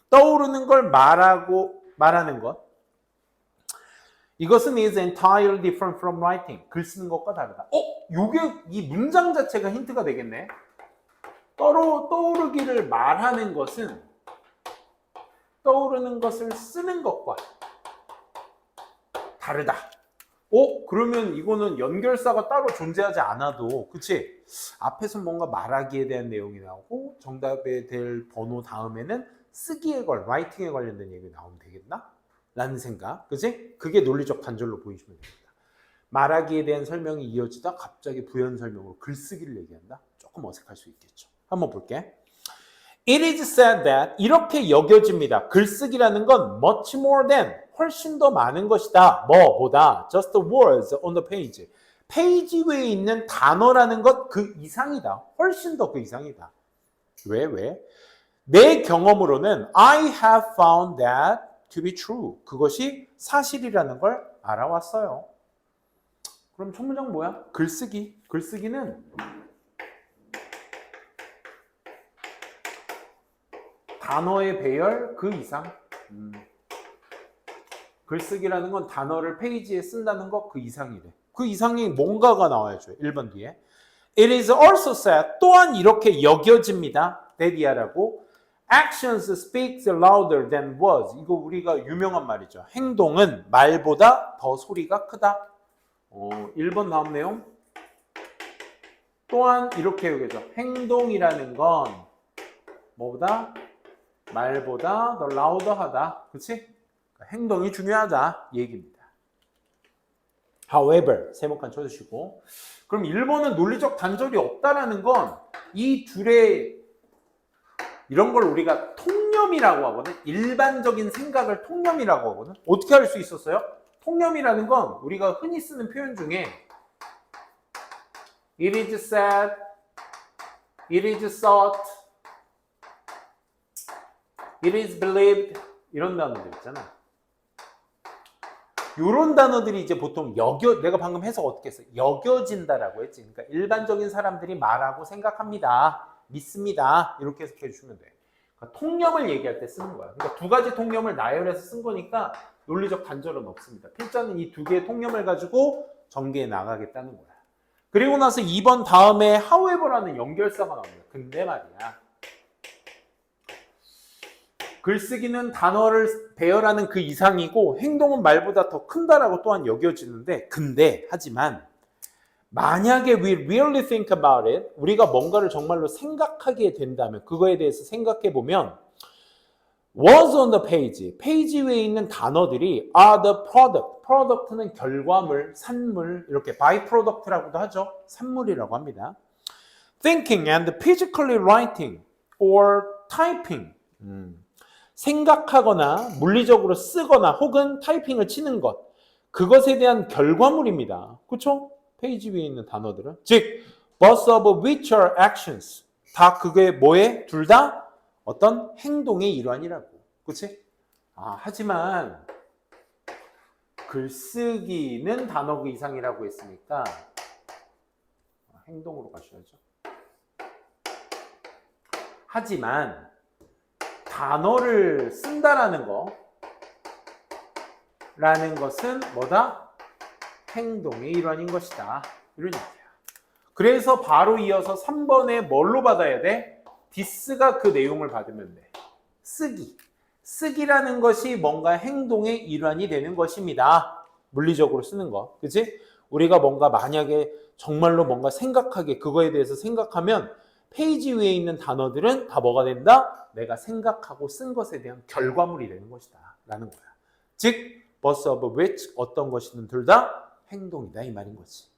떠오르는 걸 말하는 것. 이것은 is entirely different from writing. 글 쓰는 것과 다르다. 요게 이 문장 자체가 힌트가 되겠네. 떠오르기를 말하는 것은 떠오르는 것을 쓰는 것과 다르다. 그러면 이거는 연결사가 따로 존재하지 않아도, 그치? 앞에서 뭔가 말하기에 대한 내용이 나오고 정답에 될 번호 다음에는 쓰기에 writing에 관련된 얘기가 나오면 되겠나? 라는 생각, 그치? 그게 논리적 단절로 보이시면 됩니다. 말하기에 대한 설명이 이어지다 갑자기 부연 설명으로 글쓰기를 얘기한다? 조금 어색할 수 있겠죠. 한번 볼게. It is said that 이렇게 여겨집니다. 글쓰기라는 건 much more than 훨씬 더 많은 것이다. 뭐보다 just words on the page. 페이지 위에 있는 단어라는 것 그 이상이다. 훨씬 더 그 이상이다. 왜? 내 경험으로는 I have found that to be true. 그것이 사실이라는 걸 알아왔어요. 그럼 첫 문장 뭐야? 글쓰기. 글쓰기는 단어의 배열 그 이상. 글쓰기라는 건 단어를 페이지에 쓴다는 것 그 이상이래. 그 이상이 뭔가가 나와야죠. 1번 뒤에. It is also said, 또한 이렇게 여겨집니다. that이라고. Actions speak louder than words. 이거 우리가 유명한 말이죠. 행동은 말보다 더 소리가 크다. 1번 다음 내용. 또한 이렇게 여겨져. 행동이라는 건 뭐보다? 말보다 더 louder하다. 그치? 행동이 중요하다. 이 얘기입니다. However, 세모칸 쳐주시고. 그럼 1번은 논리적 단절이 없다라는 건 이 둘의 이런 걸 우리가 통념이라고 하거든. 일반적인 생각을 통념이라고 하거든. 어떻게 할 수 있었어요? 통념이라는 건 우리가 흔히 쓰는 표현 중에 It is said, it is thought, it is believed 이런 단어들 있잖아. 요런 단어들이 이제 보통 내가 방금 해석 어떻게 했어? 여겨진다라고 했지. 그러니까 일반적인 사람들이 말하고 생각합니다. 믿습니다. 이렇게 해석해 주시면 돼. 그러니까 통념을 얘기할 때 쓰는 거야. 그러니까 두 가지 통념을 나열해서 쓴 거니까 논리적 단절은 없습니다. 필자는 이 두 개의 통념을 가지고 전개해 나가겠다는 거야. 그리고 나서 2번 다음에 however라는 연결사가 나옵니다. 근데 말이야. 글쓰기는 단어를 배열하는 그 이상이고 행동은 말보다 더 큰다라고 또한 여겨지는데 근데 하지만 만약에 we really think about it 우리가 뭔가를 정말로 생각하게 된다면 그거에 대해서 생각해 보면 was on the page 페이지 위에 있는 단어들이 are the product product는 결과물, 산물 이렇게 byproduct라고도 하죠. 산물이라고 합니다. thinking and physically writing or typing 생각하거나 물리적으로 쓰거나 혹은 타이핑을 치는 것 그것에 대한 결과물입니다. 그렇죠? 페이지 위에 있는 단어들은 즉 both of which are actions 다 그게 뭐에? 둘 다 어떤 행동의 일환이라고. 그렇지? 하지만 글쓰기는 단어 그 이상이라고 했으니까 행동으로 가셔야죠. 하지만 단어를 쓴다라는 라는 것은 뭐다? 행동의 일환인 것이다. 이런 얘기야. 그래서 바로 이어서 3번에 뭘로 받아야 돼? this가 그 내용을 받으면 돼. 쓰기. 쓰기라는 것이 뭔가 행동의 일환이 되는 것입니다. 물리적으로 쓰는 거. 그치? 우리가 뭔가 만약에 정말로 뭔가 생각하게 그거에 대해서 생각하면 페이지 위에 있는 단어들은 다 뭐가 된다? 내가 생각하고 쓴 것에 대한 결과물이 되는 것이다. 라는 거야. 즉, both of which 어떤 것이든 둘 다 행동이다. 이 말인 거지.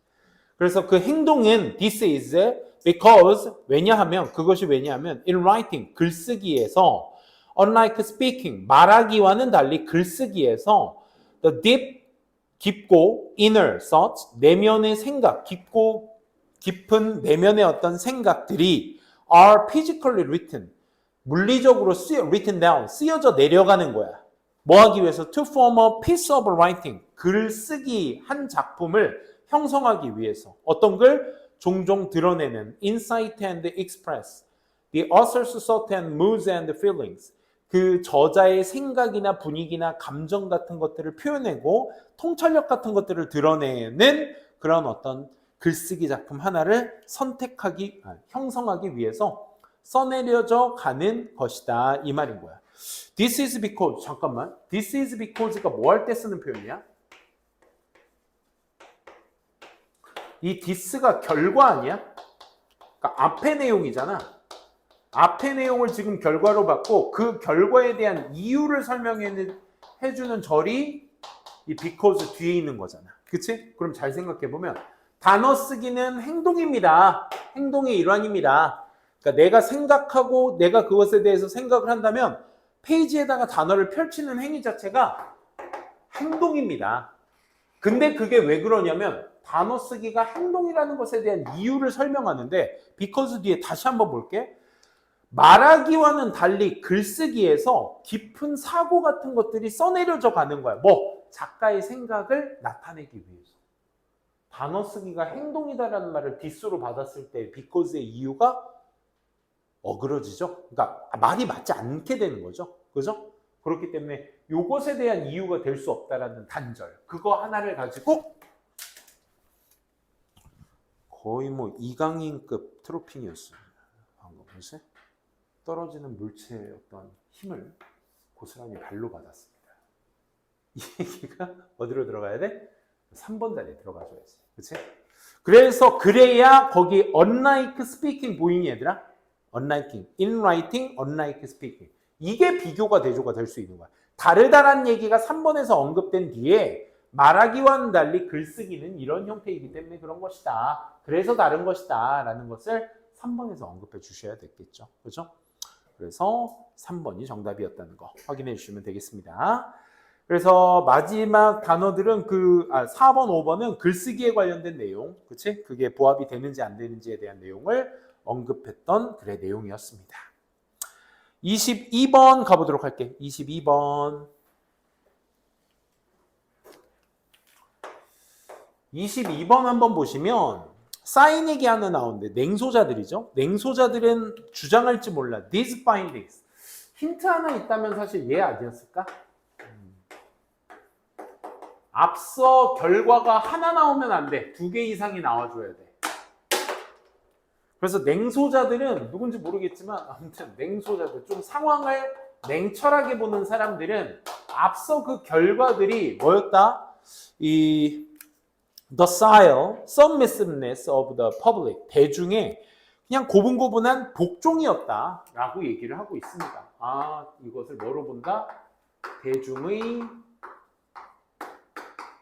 그래서 그 행동은 this is because 왜냐하면 그것이 왜냐하면 in writing 글쓰기에서 unlike speaking 말하기와는 달리 글쓰기에서 the deep 깊고 inner thoughts 내면의 생각 깊은 내면의 어떤 생각들이 are physically written 물리적으로 written down 쓰여져 내려가는 거야. 뭐 하기 위해서? to form a piece of writing 글쓰기 한 작품을 형성하기 위해서 어떤 글? 종종 드러내는 insight and express the author's thought and moods and feelings 그 저자의 생각이나 분위기나 감정 같은 것들을 표현하고 통찰력 같은 것들을 드러내는 그런 어떤 글쓰기 작품 하나를 형성하기 위해서 써내려져 가는 것이다. 이 말인 거야. This is because, 잠깐만. This is because가 뭐 할 때 쓰는 표현이야? 이 this가 결과 아니야? 그러니까 앞의 내용이잖아. 앞의 내용을 지금 결과로 받고 그 결과에 대한 이유를 설명해주는 절이 이 because 뒤에 있는 거잖아. 그치? 그럼 잘 생각해보면 단어 쓰기는 행동입니다. 행동의 일환입니다. 그러니까 내가 생각하고 내가 그것에 대해서 생각을 한다면 페이지에다가 단어를 펼치는 행위 자체가 행동입니다. 근데 그게 왜 그러냐면 단어 쓰기가 행동이라는 것에 대한 이유를 설명하는데 because 뒤에 다시 한번 볼게. 말하기와는 달리 글쓰기에서 깊은 사고 같은 것들이 써내려져 가는 거야. 뭐? 작가의 생각을 나타내기 위해서. 단어 쓰기가 행동이다라는 말을 this로 받았을 때 because의 이유가 어그러지죠. 그러니까 말이 맞지 않게 되는 거죠. 그죠? 그렇기 때문에 이것에 대한 이유가 될 수 없다라는 단절. 그거 하나를 가지고 거의 뭐 이강인급 트로핑이었어요. 방금 보세요. 떨어지는 물체의 어떤 힘을 고스란히 발로 받았습니다. 이 얘기가 어디로 들어가야 돼? 3번 단에 들어가줘야지. 그치? 그래서 그래야 거기 unlike speaking 보이니 얘들아? unlike, in writing, unlike speaking. 이게 비교가 대조가 될 수 있는 거야. 다르다란 얘기가 3번에서 언급된 뒤에 말하기와는 달리 글쓰기는 이런 형태이기 때문에 그런 것이다. 그래서 다른 것이다. 라는 것을 3번에서 언급해 주셔야 되겠죠. 그렇죠? 그래서 3번이 정답이었다는 거 확인해 주시면 되겠습니다. 그래서 마지막 단어들은 4번, 5번은 글쓰기에 관련된 내용, 그치? 그게 부합이 되는지 안 되는지에 대한 내용을 언급했던 글의 내용이었습니다. 22번 가보도록 할게. 22번. 22번 한번 보시면 사인액이 하나 나오는데 냉소자들이죠. 냉소자들은 주장할지 몰라. These findings. 힌트 하나 있다면 사실 얘 아니었을까? 앞서 결과가 하나 나오면 안 돼. 2개 이상이 나와줘야 돼. 그래서 냉소자들은 누군지 모르겠지만 아무튼 냉소자들, 좀 상황을 냉철하게 보는 사람들은 앞서 그 결과들이 뭐였다? 이 docile submissiveness of the public, 대중의 그냥 고분고분한 복종이었다라고 얘기를 하고 있습니다. 아, 이것을 뭐로 본다? 대중의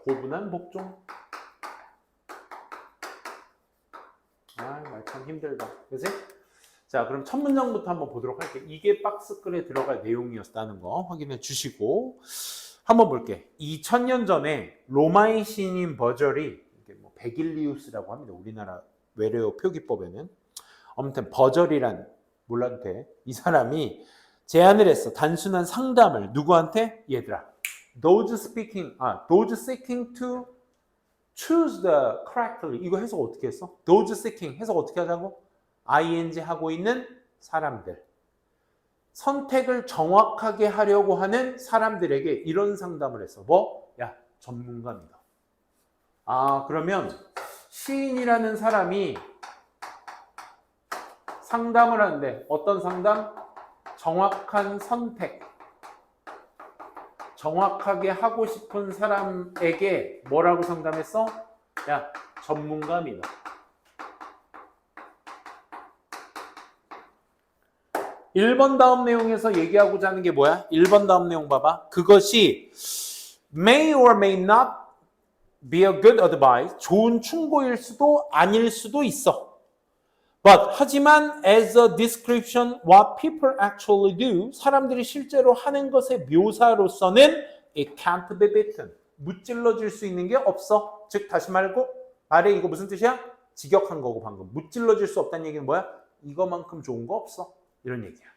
고분한 복종. 아, 말 참 힘들다. 그치? 자, 그럼 첫 문장부터 한번 보도록 할게요. 이게 박스글에 들어갈 내용이었다는 거 확인해 주시고 한번 볼게. 2000년 전에 로마의 신인 버절이, 이게 뭐 베길리우스라고 합니다. 우리나라 외래어 표기법에는. 아무튼 버절이란 몰라도 돼. 이 사람이 제안을 했어. 단순한 상담을 누구한테? 얘들아. those seeking to choose the correctly. 이거 해석 어떻게 했어? those seeking 해석 어떻게 하자고? ing 하고 있는 사람들. 선택을 정확하게 하려고 하는 사람들에게 이런 상담을 했어. 뭐? 야, 전문가입니다. 아, 그러면 시인이라는 사람이 상담을 하는데 어떤 상담? 정확한 선택. 정확하게 하고 싶은 사람에게 뭐라고 상담했어? 야, 전문가입니다. 일 번 다음 내용에서 얘기하고자 하는 게 뭐야? 1번 다음 내용 봐봐. 그것이 may or may not be a good advice. 좋은 충고일 수도 아닐 수도 있어. But 하지만 as a description what people actually do, 사람들이 실제로 하는 것의 묘사로서는 it can't be beaten. 무찔러질 수 있는 게 없어. 즉 다시 말해 이거 무슨 뜻이야? 직역한 거고 방금. 무찔러질 수 없다는 얘기는 뭐야? 이거만큼 좋은 거 없어. 이런 얘기야.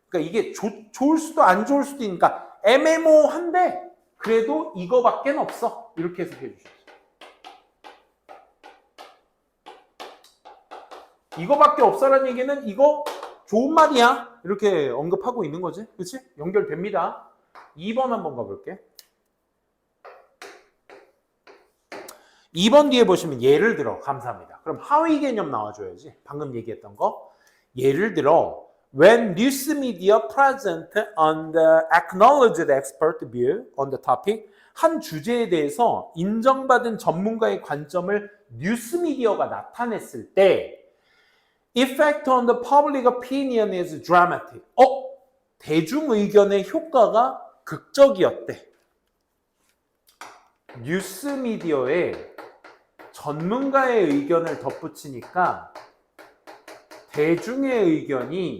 그러니까 이게 좋을 수도 안 좋을 수도 있으니까 애매모호한데 그래도 이거밖에 없어. 이렇게 해석해 주셨어. 이거밖에 없어라는 얘기는 이거 좋은 말이야. 이렇게 언급하고 있는 거지. 그렇지? 연결됩니다. 2번 한번 가볼게. 2번 뒤에 보시면 예를 들어, 감사합니다. 그럼 하위 개념 나와줘야지. 방금 얘기했던 거. 예를 들어 when news media present on the acknowledged expert view on the topic, 한 주제에 대해서 인정받은 전문가의 관점을 뉴스 미디어가 나타냈을 때 effect on the public opinion is dramatic. 대중 의견의 효과가 극적이었대. 뉴스 미디어에 전문가의 의견을 덧붙이니까 대중의 의견이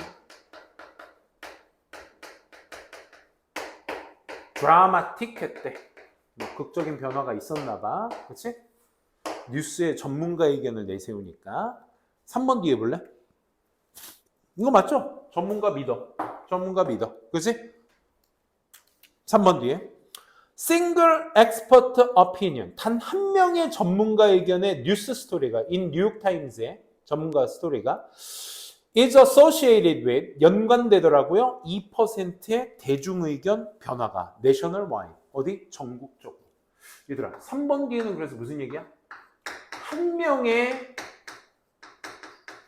드라마틱했대. 뭐 극적인 변화가 있었나 봐. 그렇지? 뉴스에 전문가 의견을 내세우니까. 3번 뒤에 볼래? 이거 맞죠? 전문가 믿어. 전문가 믿어. 그렇지? 3번 뒤에 Single expert opinion. 단 한 명의 전문가 의견의 뉴스 스토리가 in 뉴욕타임즈의 전문가 스토리가 is associated with, 연관되더라고요. 2%의 대중의견 변화가 nationwide. 어디? 전국적으로. 얘들아, 3번 뒤에는 그래서 무슨 얘기야? 한 명의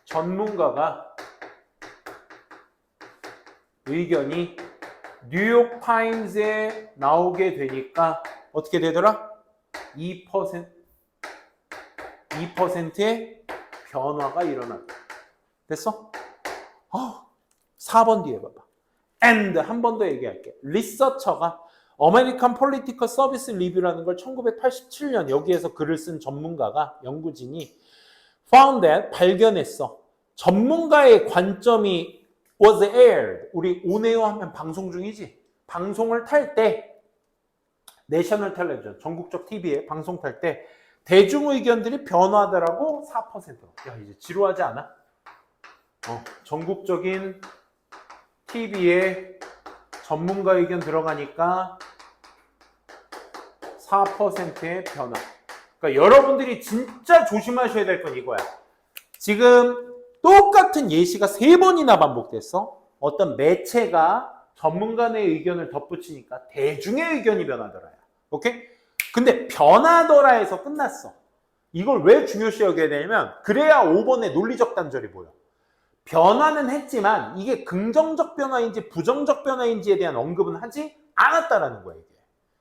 전문가가 의견이 뉴욕타임즈에 나오게 되니까 어떻게 되더라? 2%의 변화가 일어났다. 됐어? 4번 뒤에 봐봐. And 한 번 더 얘기할게. 리서처가 American Political Service Review라는 걸 1987년 여기에서 글을 쓴 전문가가, 연구진이 found that, 발견했어. 전문가의 관점이 was aired. 우리 온에어 하면 방송 중이지. 방송을 탈 때 내셔널 텔레비전, 전국적 TV에 방송 탈 때 대중 의견들이 변화하더라고. 4%로. 야, 이제 지루하지 않아? 전국적인 TV에 전문가 의견 들어가니까 4%의 변화. 그러니까 여러분들이 진짜 조심하셔야 될 건 이거야. 지금 똑같은 예시가 3번이나 반복됐어. 어떤 매체가 전문가의 의견을 덧붙이니까 대중의 의견이 변하더라요. 오케이? 근데 변하더라에서 끝났어. 이걸 왜 중요시 여겨야 되냐면 그래야 5번의 논리적 단절이 보여. 변화는 했지만 이게 긍정적 변화인지 부정적 변화인지에 대한 언급은 하지 않았다라는 거야. 이게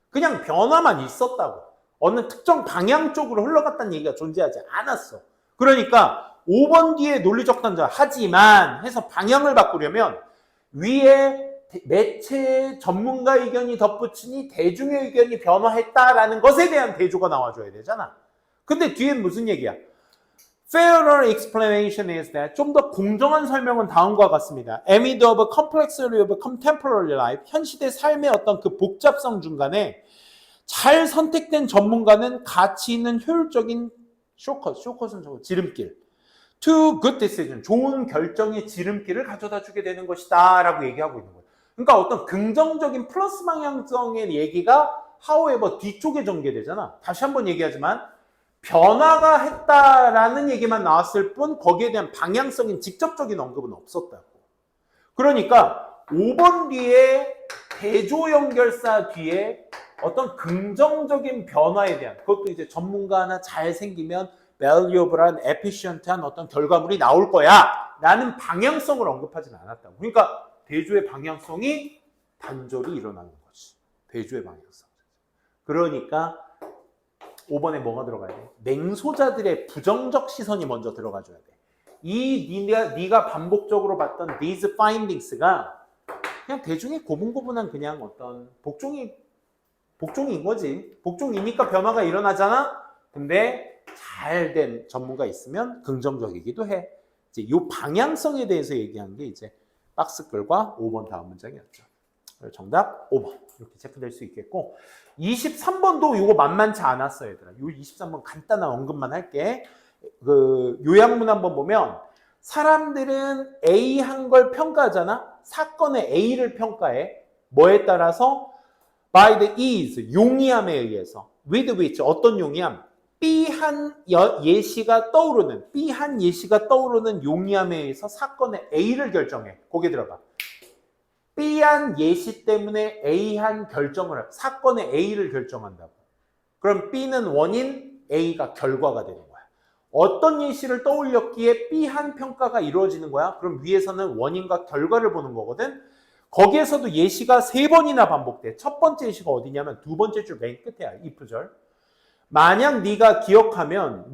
그냥 변화만 있었다고. 어느 특정 방향 쪽으로 흘러갔다는 얘기가 존재하지 않았어. 그러니까 5번 뒤에 논리적 단절 하지만 해서 방향을 바꾸려면 위에 매체 전문가 의견이 덧붙이니 대중의 의견이 변화했다라는 것에 대한 대조가 나와줘야 되잖아. 근데 뒤엔 무슨 얘기야? Fairer explanation is that 좀 더 공정한 설명은 다음과 같습니다. Amid of a complexity of contemporary life, 현 시대 삶의 어떤 그 복잡성 중간에 잘 선택된 전문가는 가치 있는 효율적인 쇼컷은 저거 지름길. To good decision, 좋은 결정의 지름길을 가져다 주게 되는 것이다 라고 얘기하고 있는 거예요. 그러니까 어떤 긍정적인 플러스 방향성의 얘기가 however 뒤쪽에 전개되잖아. 다시 한번 얘기하지만 변화가 했다라는 얘기만 나왔을 뿐 거기에 대한 방향성인 직접적인 언급은 없었다고. 그러니까 5번 뒤에 대조 연결사 뒤에 어떤 긍정적인 변화에 대한 그것도 이제 전문가 하나 잘 생기면 valuable한, efficient한 어떤 결과물이 나올 거야 라는 방향성을 언급하진 않았다고. 그러니까 대조의 방향성이 단절이 일어나는 거지. 대조의 방향성. 그러니까 5번에 뭐가 들어가야 돼? 맹소자들의 부정적 시선이 먼저 들어가줘야 돼. 네가 반복적으로 봤던 these findings가 그냥 대중의 고분고분한 그냥 어떤 복종인 거지. 복종이니까 변화가 일어나잖아. 근데 잘된 전문가 있으면 긍정적이기도 해. 이제 이 방향성에 대해서 얘기한 게 이제 박스글과 5번 다음 문장이었죠. 정답 5번 이렇게 체크될 수 있겠고 23번도 이거 만만치 않았어 얘들아. 이 23번 간단한 언급만 할게. 그 요약문 한번 보면 사람들은 A 한 걸 평가하잖아. 사건의 A를 평가해. 뭐에 따라서 by the ease, 용이함에 의해서 with which, 어떤 용이함? B 한 예시가 떠오르는 용이함에 의해서 사건의 A를 결정해. 고개 들어봐. B 한 예시 때문에 A 한 결정을 사건의 A를 결정한다고. 그럼 B는 원인, A가 결과가 되는 거야. 어떤 예시를 떠올렸기에 B 한 평가가 이루어지는 거야? 그럼 위에서는 원인과 결과를 보는 거거든. 거기에서도 예시가 3번이나 반복돼. 첫 번째 예시가 어디냐면 두 번째 줄 맨 끝에야. if절. 만약 네가 기억하면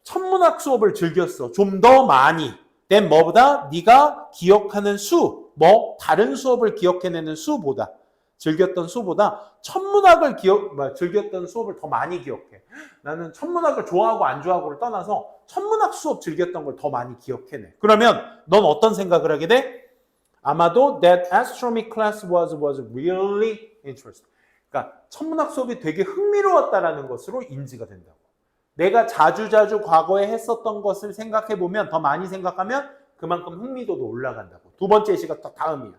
천문학 수업을 즐겼어. 좀 더 많이. then 뭐보다 네가 기억하는 수, 다른 수업을 기억해내는 수보다 즐겼던 수보다 천문학을 즐겼던 수업을 더 많이 기억해. 나는 천문학을 좋아하고 안 좋아하고를 떠나서 천문학 수업 즐겼던 걸 더 많이 기억해내. 그러면 넌 어떤 생각을 하게 돼? 아마도 that astronomy class was really interesting. 그러니까 천문학 수업이 되게 흥미로웠다라는 것으로 인지가 된다고. 내가 자주 과거에 했었던 것을 생각해보면 더 많이 생각하면 그만큼 흥미도도 올라간다고. 두 번째 예시가 다음이야.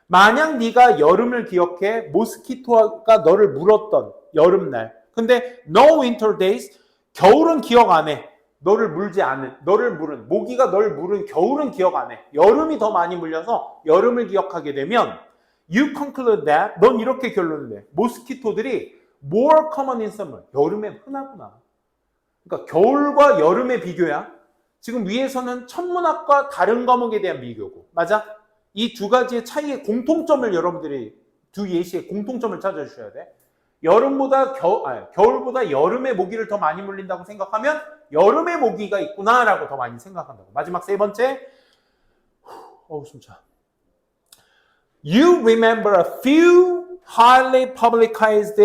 만약 네가 여름을 기억해 모스키토가 너를 물었던 여름날. 근데 no winter days, 겨울은 기억 안 해. 너를 물은 모기가 널 물은 겨울은 기억 안 해. 여름이 더 많이 물려서 여름을 기억하게 되면 you conclude that, 넌 이렇게 결론을 내. 모스키토들이 more common in summer, 여름에 흔하구나. 그러니까 겨울과 여름의 비교야. 지금 위에서는 천문학과 다른 과목에 대한 비교고. 맞아? 이 두 가지의 차이의 공통점을 여러분들이 두 예시의 공통점을 찾아주셔야 돼. 겨울보다 여름의 모기를 더 많이 물린다고 생각하면 여름의 모기가 있구나라고 더 많이 생각한다고. 마지막 3번째. 숨차. You remember a few highly publicized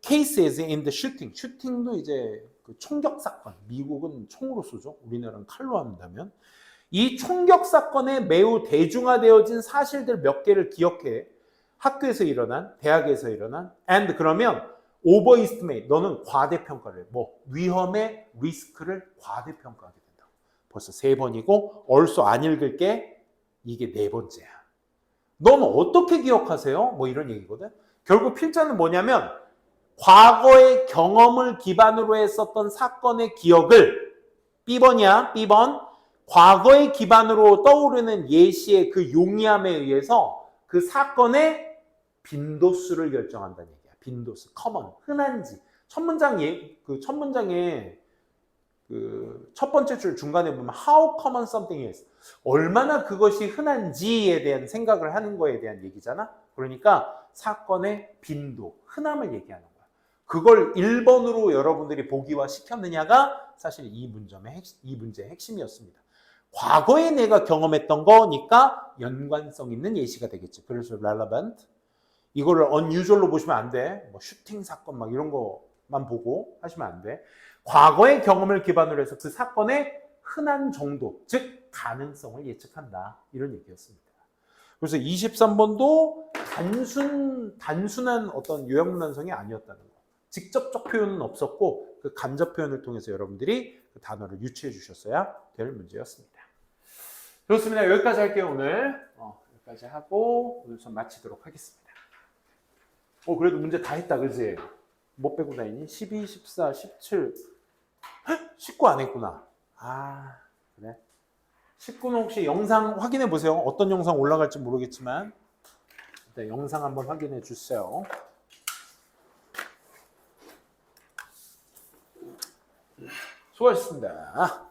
cases in the shooting. 슈팅도 이제 그 총격 사건. 미국은 총으로 쏘죠. 우리나라는 칼로 한다면. 이 총격 사건에 매우 대중화되어진 사실들 몇 개를 기억해. 학교에서 일어난, 대학에서 일어난, and 그러면 overestimate, 너는 과대평가를, 위험의 리스크를 과대평가하게 된다고. 벌써 3번이고, also 안 읽을 게 이게 4번째야. 너는 어떻게 기억하세요? 이런 얘기거든. 결국 필자는 뭐냐면 과거의 경험을 기반으로 했었던 사건의 기억을 B번이야. B번. 과거의 기반으로 떠오르는 예시의 그 용이함에 의해서 그 사건의 빈도수를 결정한다는 얘기야. 빈도수. 커먼. 흔한지. 첫 문장에 그 첫 번째 줄 중간에 보면 how common something is. 얼마나 그것이 흔한지에 대한 생각을 하는 거에 대한 얘기잖아. 그러니까 사건의 빈도, 흔함을 얘기하는 거야. 그걸 1번으로 여러분들이 보기화 시켰느냐가 사실 이 문제의 핵심이었습니다. 과거에 내가 경험했던 거니까 연관성 있는 예시가 되겠지. 그래서 relevant. 이거를 unusual로 보시면 안 돼. 뭐 슈팅 사건 막 이런 거만 보고 하시면 안 돼. 과거의 경험을 기반으로 해서 그 사건의 흔한 정도, 즉 가능성을 예측한다. 이런 얘기였습니다. 그래서 23번도 단순한 어떤 요약문단성이 아니었다는 거. 직접적 표현은 없었고 그 간접 표현을 통해서 여러분들이 그 단어를 유추해 주셨어야 될 문제였습니다. 좋습니다. 여기까지 할게요, 오늘. 여기까지 하고 오늘 좀 마치도록 하겠습니다. 그래도 문제 다 했다, 그지? 뭐 빼고 다니니? 12, 14, 17, 19 안 했구나. 그래. 19는 혹시 영상 확인해 보세요. 어떤 영상 올라갈지 모르겠지만 일단 영상 한번 확인해 주세요. 수고하셨습니다.